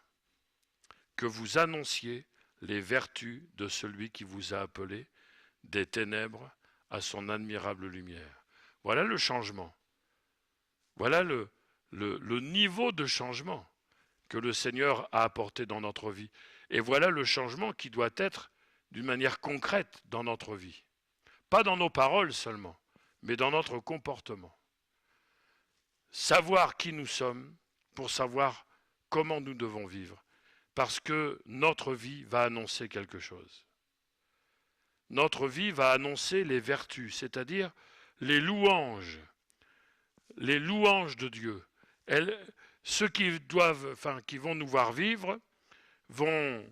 Speaker 8: que vous annonciez les vertus de celui qui vous a appelé des ténèbres à son admirable lumière. » Voilà le changement. Voilà le niveau de changement que le Seigneur a apporté dans notre vie. Et voilà le changement qui doit être d'une manière concrète dans notre vie. Pas dans nos paroles seulement, mais dans notre comportement. Savoir qui nous sommes pour savoir comment nous devons vivre. Parce que notre vie va annoncer quelque chose. Notre vie va annoncer les vertus, c'est-à-dire les louanges de Dieu. Ceux qui vont nous voir vivre vont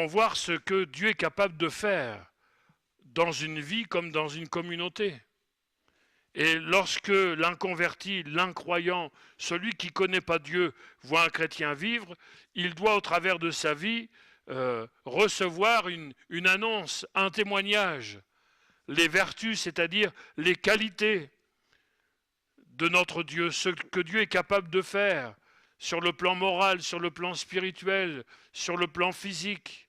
Speaker 8: voir ce que Dieu est capable de faire dans une vie comme dans une communauté. Et lorsque l'inconverti, l'incroyant, celui qui ne connaît pas Dieu, voit un chrétien vivre, il doit au travers de sa vie recevoir une annonce, un témoignage. Les vertus, c'est-à-dire les qualités de notre Dieu, ce que Dieu est capable de faire sur le plan moral, sur le plan spirituel, sur le plan physique.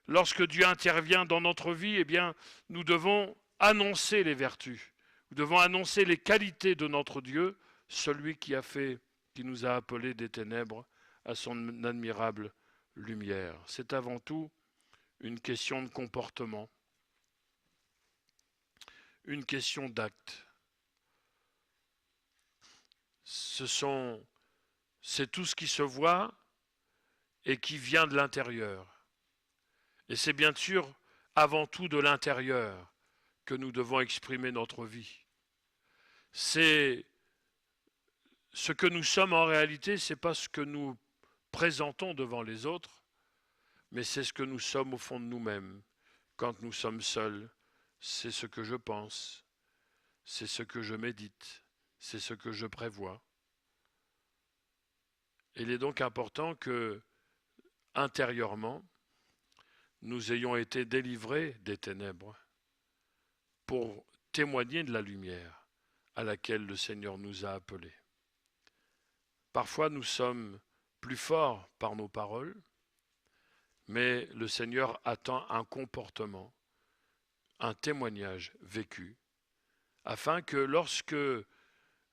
Speaker 8: Lorsque Dieu intervient dans notre vie, eh bien, nous devons annoncer les vertus. Nous devons annoncer les qualités de notre Dieu, celui qui nous a appelés des ténèbres à son admirable lumière. C'est avant tout une question de comportement, une question d'acte. C'est tout ce qui se voit et qui vient de l'intérieur. Et c'est bien sûr avant tout de l'intérieur que nous devons exprimer notre vie. C'est ce que nous sommes en réalité, ce n'est pas ce que nous présentons devant les autres, mais c'est ce que nous sommes au fond de nous-mêmes. Quand nous sommes seuls, c'est ce que je pense, c'est ce que je médite, c'est ce que je prévois. Il est donc important que, intérieurement, nous ayons été délivrés des ténèbres pour témoigner de la lumière à laquelle le Seigneur nous a appelés. Parfois, nous sommes plus forts par nos paroles, mais le Seigneur attend un comportement, un témoignage vécu, afin que lorsque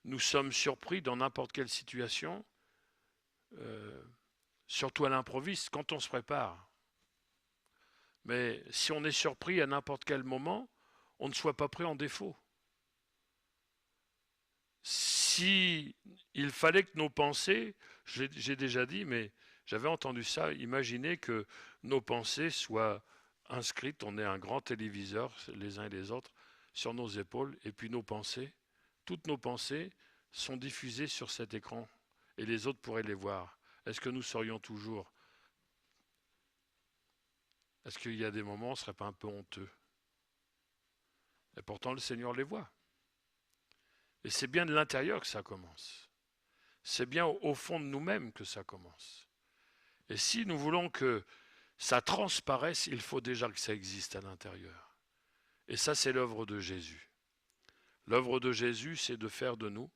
Speaker 8: nous sommes surpris dans n'importe quelle situation, surtout à l'improviste, quand on se prépare, mais si on est surpris à n'importe quel moment, on ne soit pas pris en défaut. Si il fallait que nos pensées, j'ai déjà dit, mais j'avais entendu ça, imaginez que nos pensées soient inscrites, on ait un grand téléviseur, les uns et les autres, sur nos épaules, et puis nos pensées, toutes nos pensées sont diffusées sur cet écran, et les autres pourraient les voir. Est-ce que nous serions toujours... Est-ce qu'il y a des moments où on ne serait pas un peu honteux? Et pourtant, le Seigneur les voit. Et c'est bien de l'intérieur que ça commence. C'est bien au fond de nous-mêmes que ça commence. Et si nous voulons que ça transparaisse, il faut déjà que ça existe à l'intérieur. Et ça, c'est l'œuvre de Jésus. L'œuvre de Jésus, c'est de faire de nous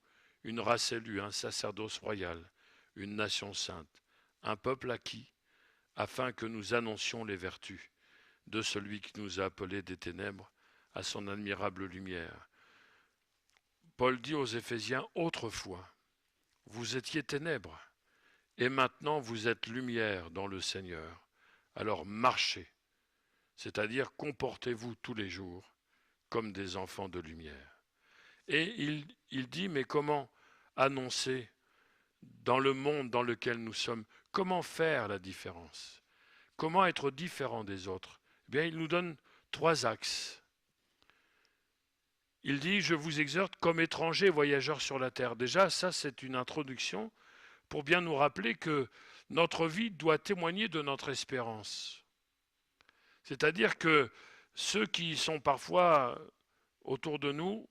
Speaker 8: une race élue, un sacerdoce royal, une nation sainte, un peuple acquis, afin que nous annoncions les vertus de celui qui nous a appelés des ténèbres à son admirable lumière. Paul dit aux Éphésiens, « Autrefois, vous étiez ténèbres, et maintenant vous êtes lumière dans le Seigneur. Alors marchez, c'est-à-dire comportez-vous tous les jours comme des enfants de lumière. » Et il dit, mais comment annoncer dans le monde dans lequel nous sommes, comment faire la différence? Comment être différent des autres? Eh bien, il nous donne 3 axes. Il dit, je vous exhorte comme étrangers voyageurs sur la terre. Déjà, ça c'est une introduction pour bien nous rappeler que notre vie doit témoigner de notre espérance. C'est-à-dire que ceux qui sont parfois autour de nous,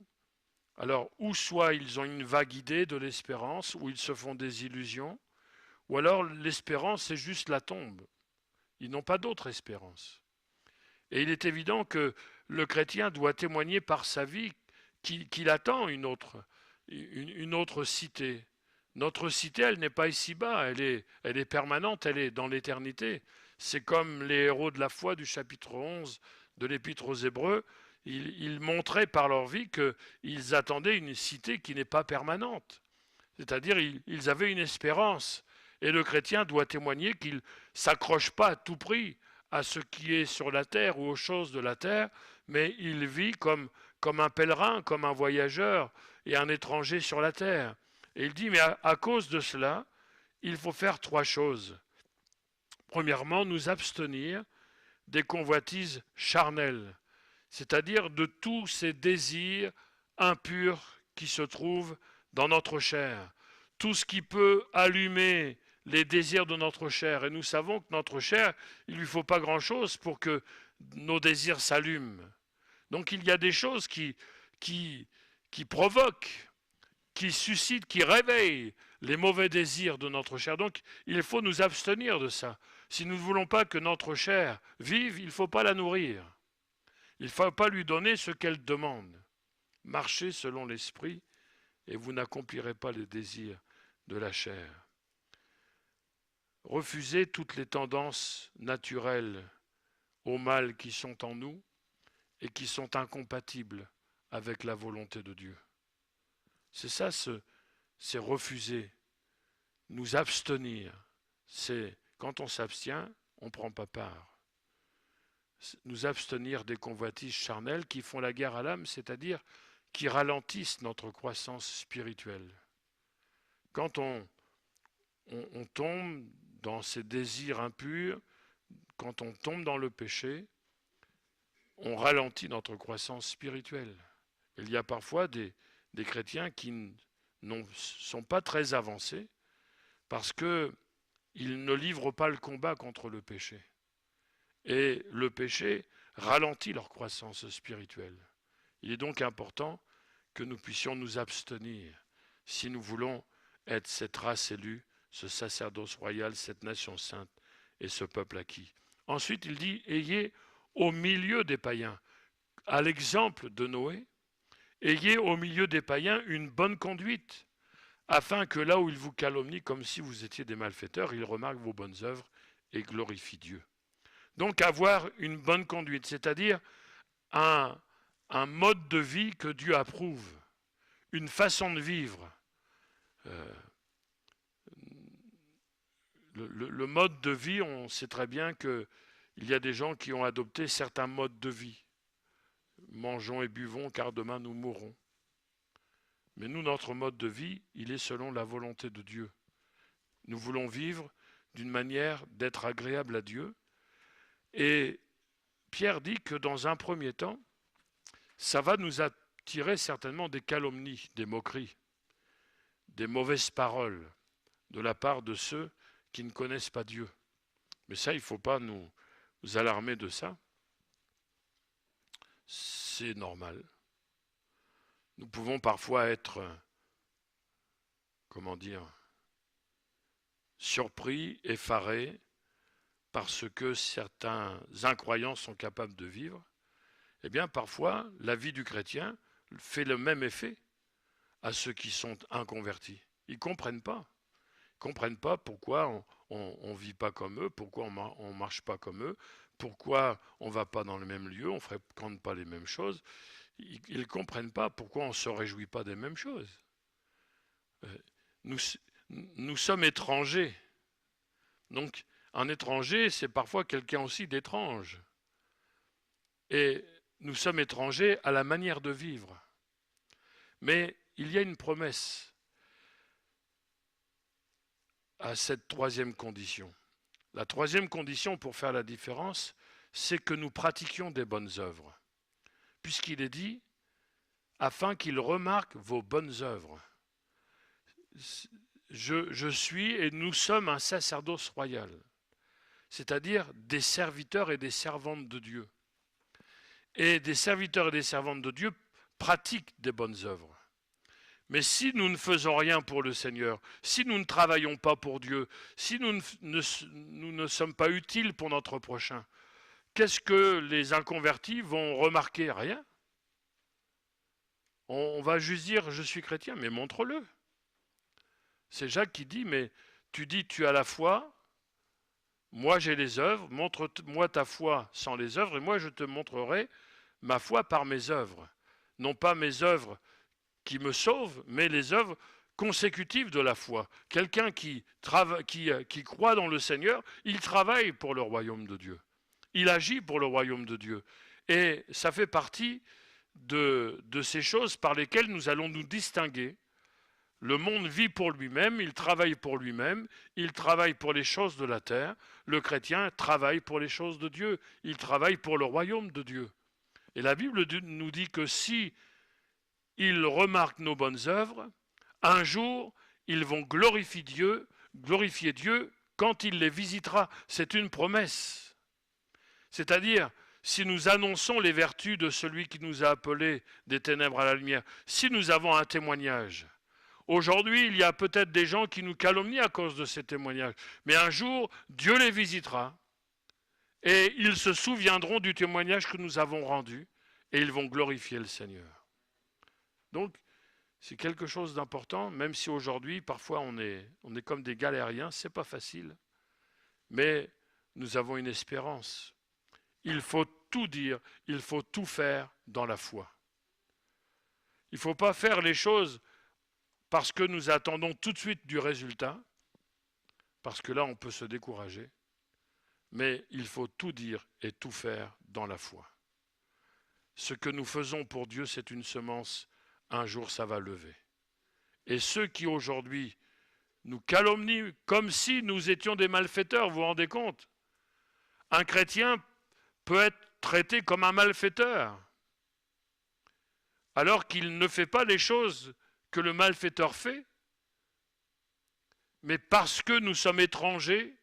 Speaker 8: alors ou soit ils ont une vague idée de l'espérance, ou ils se font des illusions, ou alors l'espérance c'est juste la tombe. Ils n'ont pas d'autre espérance. Et il est évident que le chrétien doit témoigner par sa vie qu'il attend une autre cité. Notre cité, elle n'est pas ici-bas, elle est permanente, elle est dans l'éternité. C'est comme les héros de la foi du chapitre 11 de l'Épître aux Hébreux, ils montraient par leur vie qu'ils attendaient une cité qui n'est pas permanente. C'est-à-dire ils avaient une espérance. Et le chrétien doit témoigner qu'il ne s'accroche pas à tout prix à ce qui est sur la terre ou aux choses de la terre, mais il vit comme un pèlerin, comme un voyageur et un étranger sur la terre. Et il dit, mais à cause de cela, il faut faire 3 choses. Premièrement, nous abstenir des convoitises charnelles, c'est-à-dire de tous ces désirs impurs qui se trouvent dans notre chair. Tout ce qui peut allumer les désirs de notre chair. Et nous savons que notre chair, il ne lui faut pas grand-chose pour que nos désirs s'allument. Donc il y a des choses qui provoquent, qui suscitent, qui réveillent les mauvais désirs de notre chair. Donc il faut nous abstenir de ça. Si nous ne voulons pas que notre chair vive, il ne faut pas la nourrir. Il ne faut pas lui donner ce qu'elle demande. Marchez selon l'esprit et vous n'accomplirez pas les désirs de la chair. Refusez toutes les tendances naturelles au mal qui sont en nous et qui sont incompatibles avec la volonté de Dieu. C'est ça, c'est refuser, nous abstenir. C'est quand on s'abstient, on ne prend pas part. Nous abstenir des convoitises charnelles qui font la guerre à l'âme, c'est-à-dire qui ralentissent notre croissance spirituelle. Quand on tombe dans ces désirs impurs, quand on tombe dans le péché, on ralentit notre croissance spirituelle. Il y a parfois des chrétiens qui ne sont pas très avancés parce qu'ils ne livrent pas le combat contre le péché. Et le péché ralentit leur croissance spirituelle. Il est donc important que nous puissions nous abstenir si nous voulons être cette race élue, ce sacerdoce royal, cette nation sainte et ce peuple acquis. Ensuite, il dit, ayez au milieu des païens, à l'exemple de Noé, ayez au milieu des païens une bonne conduite, afin que là où ils vous calomnient comme si vous étiez des malfaiteurs, ils remarquent vos bonnes œuvres et glorifient Dieu. Donc avoir une bonne conduite, c'est-à-dire un mode de vie que Dieu approuve, une façon de vivre. Le mode de vie, on sait très bien qu'il y a des gens qui ont adopté certains modes de vie. Mangeons et buvons car demain nous mourrons. Mais nous, notre mode de vie, il est selon la volonté de Dieu. Nous voulons vivre d'une manière d'être agréable à Dieu. Et Pierre dit que dans un premier temps, ça va nous attirer certainement des calomnies, des moqueries, des mauvaises paroles de la part de ceux qui ne connaissent pas Dieu. Mais ça, il ne faut pas nous alarmer de ça. C'est normal. Nous pouvons parfois être, surpris, effarés par ce que certains incroyants sont capables de vivre. Eh bien, parfois, la vie du chrétien fait le même effet à ceux qui sont inconvertis. Ils ne comprennent pas. Ils ne comprennent pas pourquoi on ne vit pas comme eux, pourquoi on ne marche pas comme eux, pourquoi on ne va pas dans le même lieu, on ne fréquente pas les mêmes choses. Ils ne comprennent pas pourquoi on ne se réjouit pas des mêmes choses. Nous sommes étrangers. Donc, un étranger, c'est parfois quelqu'un aussi d'étrange. Et nous sommes étrangers à la manière de vivre. Mais il y a une promesse. à cette troisième condition. La troisième condition pour faire la différence, c'est que nous pratiquions des bonnes œuvres. Puisqu'il est dit, afin qu'il remarque vos bonnes œuvres. Je suis et nous sommes un sacerdoce royal, c'est-à-dire des serviteurs et des servantes de Dieu. Et des serviteurs et des servantes de Dieu pratiquent des bonnes œuvres. Mais si nous ne faisons rien pour le Seigneur, si nous ne travaillons pas pour Dieu, si nous ne sommes pas utiles pour notre prochain, qu'est-ce que les inconvertis vont remarquer? Rien. On va juste dire « je suis chrétien », mais montre-le. C'est Jacques qui dit « mais tu dis tu as la foi, moi j'ai les œuvres, montre-moi ta foi sans les œuvres, et moi je te montrerai ma foi par mes œuvres. Non pas mes œuvres qui me sauvent, mais les œuvres consécutives de la foi. » Quelqu'un qui croit dans le Seigneur, il travaille pour le royaume de Dieu. Il agit pour le royaume de Dieu. Et ça fait partie de ces choses par lesquelles nous allons nous distinguer. Le monde vit pour lui-même, il travaille pour lui-même, il travaille pour les choses de la terre. Le chrétien travaille pour les choses de Dieu, il travaille pour le royaume de Dieu. Et la Bible nous dit que si ils remarquent nos bonnes œuvres, un jour, ils vont glorifier Dieu quand il les visitera. C'est une promesse. C'est-à-dire, si nous annonçons les vertus de celui qui nous a appelés des ténèbres à la lumière, si nous avons un témoignage. Aujourd'hui, il y a peut-être des gens qui nous calomnient à cause de ces témoignages, mais un jour, Dieu les visitera et ils se souviendront du témoignage que nous avons rendu et ils vont glorifier le Seigneur. Donc, c'est quelque chose d'important, même si aujourd'hui, parfois, on est comme des galériens, c'est pas facile, mais nous avons une espérance. Il faut tout dire, il faut tout faire dans la foi. Il ne faut pas faire les choses parce que nous attendons tout de suite du résultat, parce que là on peut se décourager, mais il faut tout dire et tout faire dans la foi. Ce que nous faisons pour Dieu, c'est une semence, un jour ça va lever. Et ceux qui aujourd'hui nous calomnient comme si nous étions des malfaiteurs, vous vous rendez compte? Un chrétien peut être traité comme un malfaiteur, alors qu'il ne fait pas les choses que le malfaiteur fait, mais parce que nous sommes étrangers,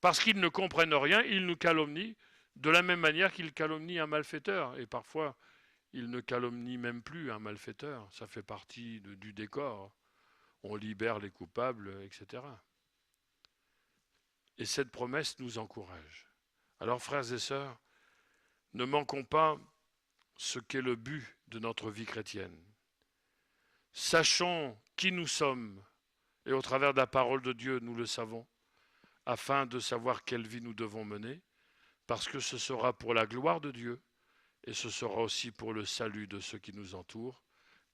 Speaker 8: parce qu'ils ne comprennent rien, ils nous calomnient de la même manière qu'ils calomnient un malfaiteur. Et parfois, ils ne calomnient même plus un malfaiteur. Ça fait partie du décor. On libère les coupables, etc. Et cette promesse nous encourage. Alors, frères et sœurs, ne manquons pas ce qu'est le but de notre vie chrétienne. Sachons qui nous sommes, et au travers de la parole de Dieu, nous le savons, afin de savoir quelle vie nous devons mener, parce que ce sera pour la gloire de Dieu, et ce sera aussi pour le salut de ceux qui nous entourent.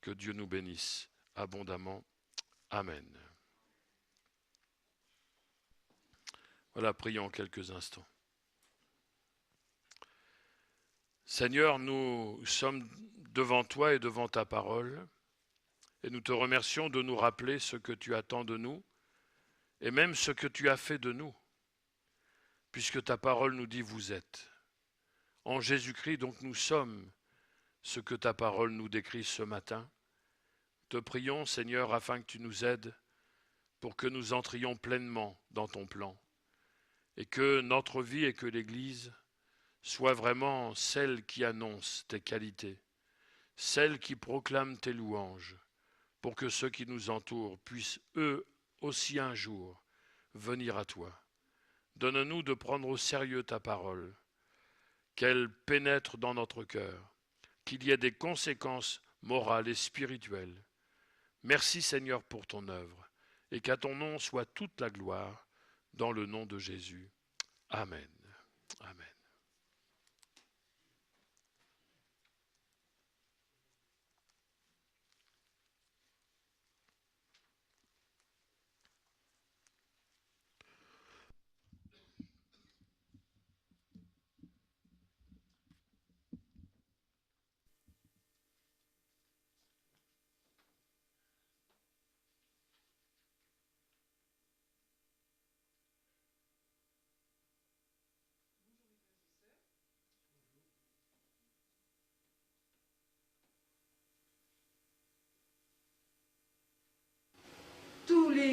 Speaker 8: Que Dieu nous bénisse abondamment. Amen. Voilà, prions quelques instants. Seigneur, nous sommes devant toi et devant ta parole, et nous te remercions de nous rappeler ce que tu attends de nous, et même ce que tu as fait de nous, puisque ta parole nous dit « vous êtes ». En Jésus-Christ, donc, nous sommes ce que ta parole nous décrit ce matin. Te prions, Seigneur, afin que tu nous aides pour que nous entrions pleinement dans ton plan, et que notre vie et que l'Église soient vraiment celle qui annonce tes qualités, celle qui proclame tes louanges, pour que ceux qui nous entourent puissent eux aussi un jour venir à toi. Donne-nous de prendre au sérieux ta parole, qu'elle pénètre dans notre cœur, qu'il y ait des conséquences morales et spirituelles. Merci Seigneur pour ton œuvre, et qu'à ton nom soit toute la gloire, dans le nom de Jésus. Amen. Amen.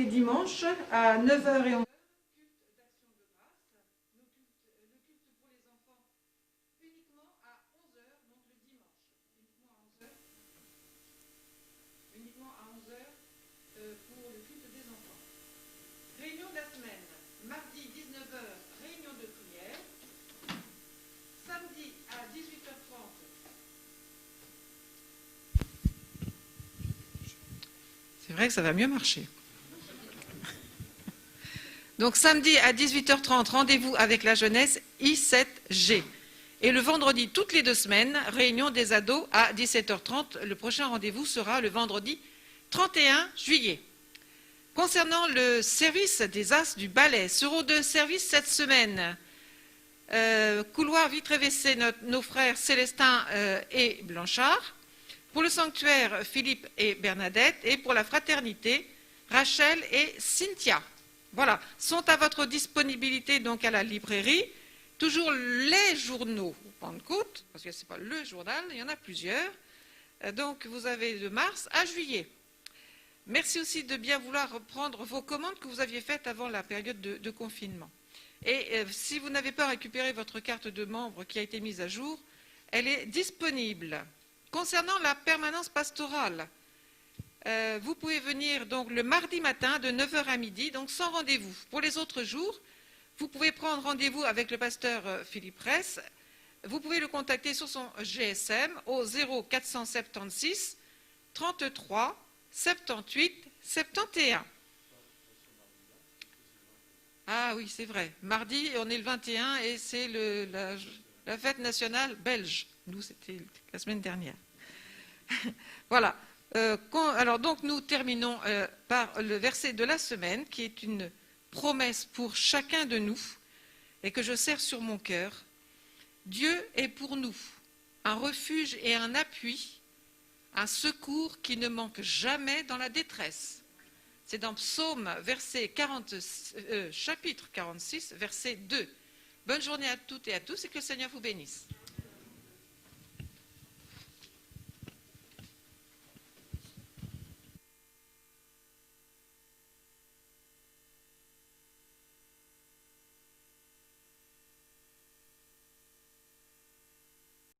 Speaker 9: les dimanches à 9h et 11h. Uniquement à 11h pour le culte des enfants. Réunion de la semaine, mardi 19h, réunion de prière. Samedi à 18h30. C'est vrai que ça va mieux marcher. Donc samedi à 18h30, rendez-vous avec la jeunesse I7G. Et le vendredi, toutes les 2 semaines, réunion des ados à 17h30. Le prochain rendez-vous sera le vendredi 31 juillet. Concernant le service des As du ballet, seront 2 services cette semaine. Couloir vitré WC, nos frères Célestin et Blanchard. Pour le sanctuaire, Philippe et Bernadette. Et pour la fraternité, Rachel et Cynthia. Voilà, sont à votre disponibilité donc à la librairie. Toujours les journaux Pentecôte, parce que ce n'est pas le journal, il y en a plusieurs. Donc vous avez de mars à juillet. Merci aussi de bien vouloir reprendre vos commandes que vous aviez faites avant la période de confinement. Et si vous n'avez pas récupéré votre carte de membre qui a été mise à jour, elle est disponible. Concernant la permanence pastorale, vous pouvez venir donc le mardi matin de 9h à midi, donc sans rendez-vous. Pour les autres jours, vous pouvez prendre rendez-vous avec le pasteur Philippe Ress. Vous pouvez le contacter sur son GSM au 0476 33 78 71. Ah oui, c'est vrai. Mardi, on est le 21 et c'est la fête nationale belge. Nous, c'était la semaine dernière. Voilà. Alors donc, nous terminons par le verset de la semaine qui est une promesse pour chacun de nous et que je serre sur mon cœur. Dieu est pour nous un refuge et un appui, un secours qui ne manque jamais dans la détresse. C'est dans Psaume chapitre 46, verset 2. Bonne journée à toutes et à tous et que le Seigneur vous bénisse.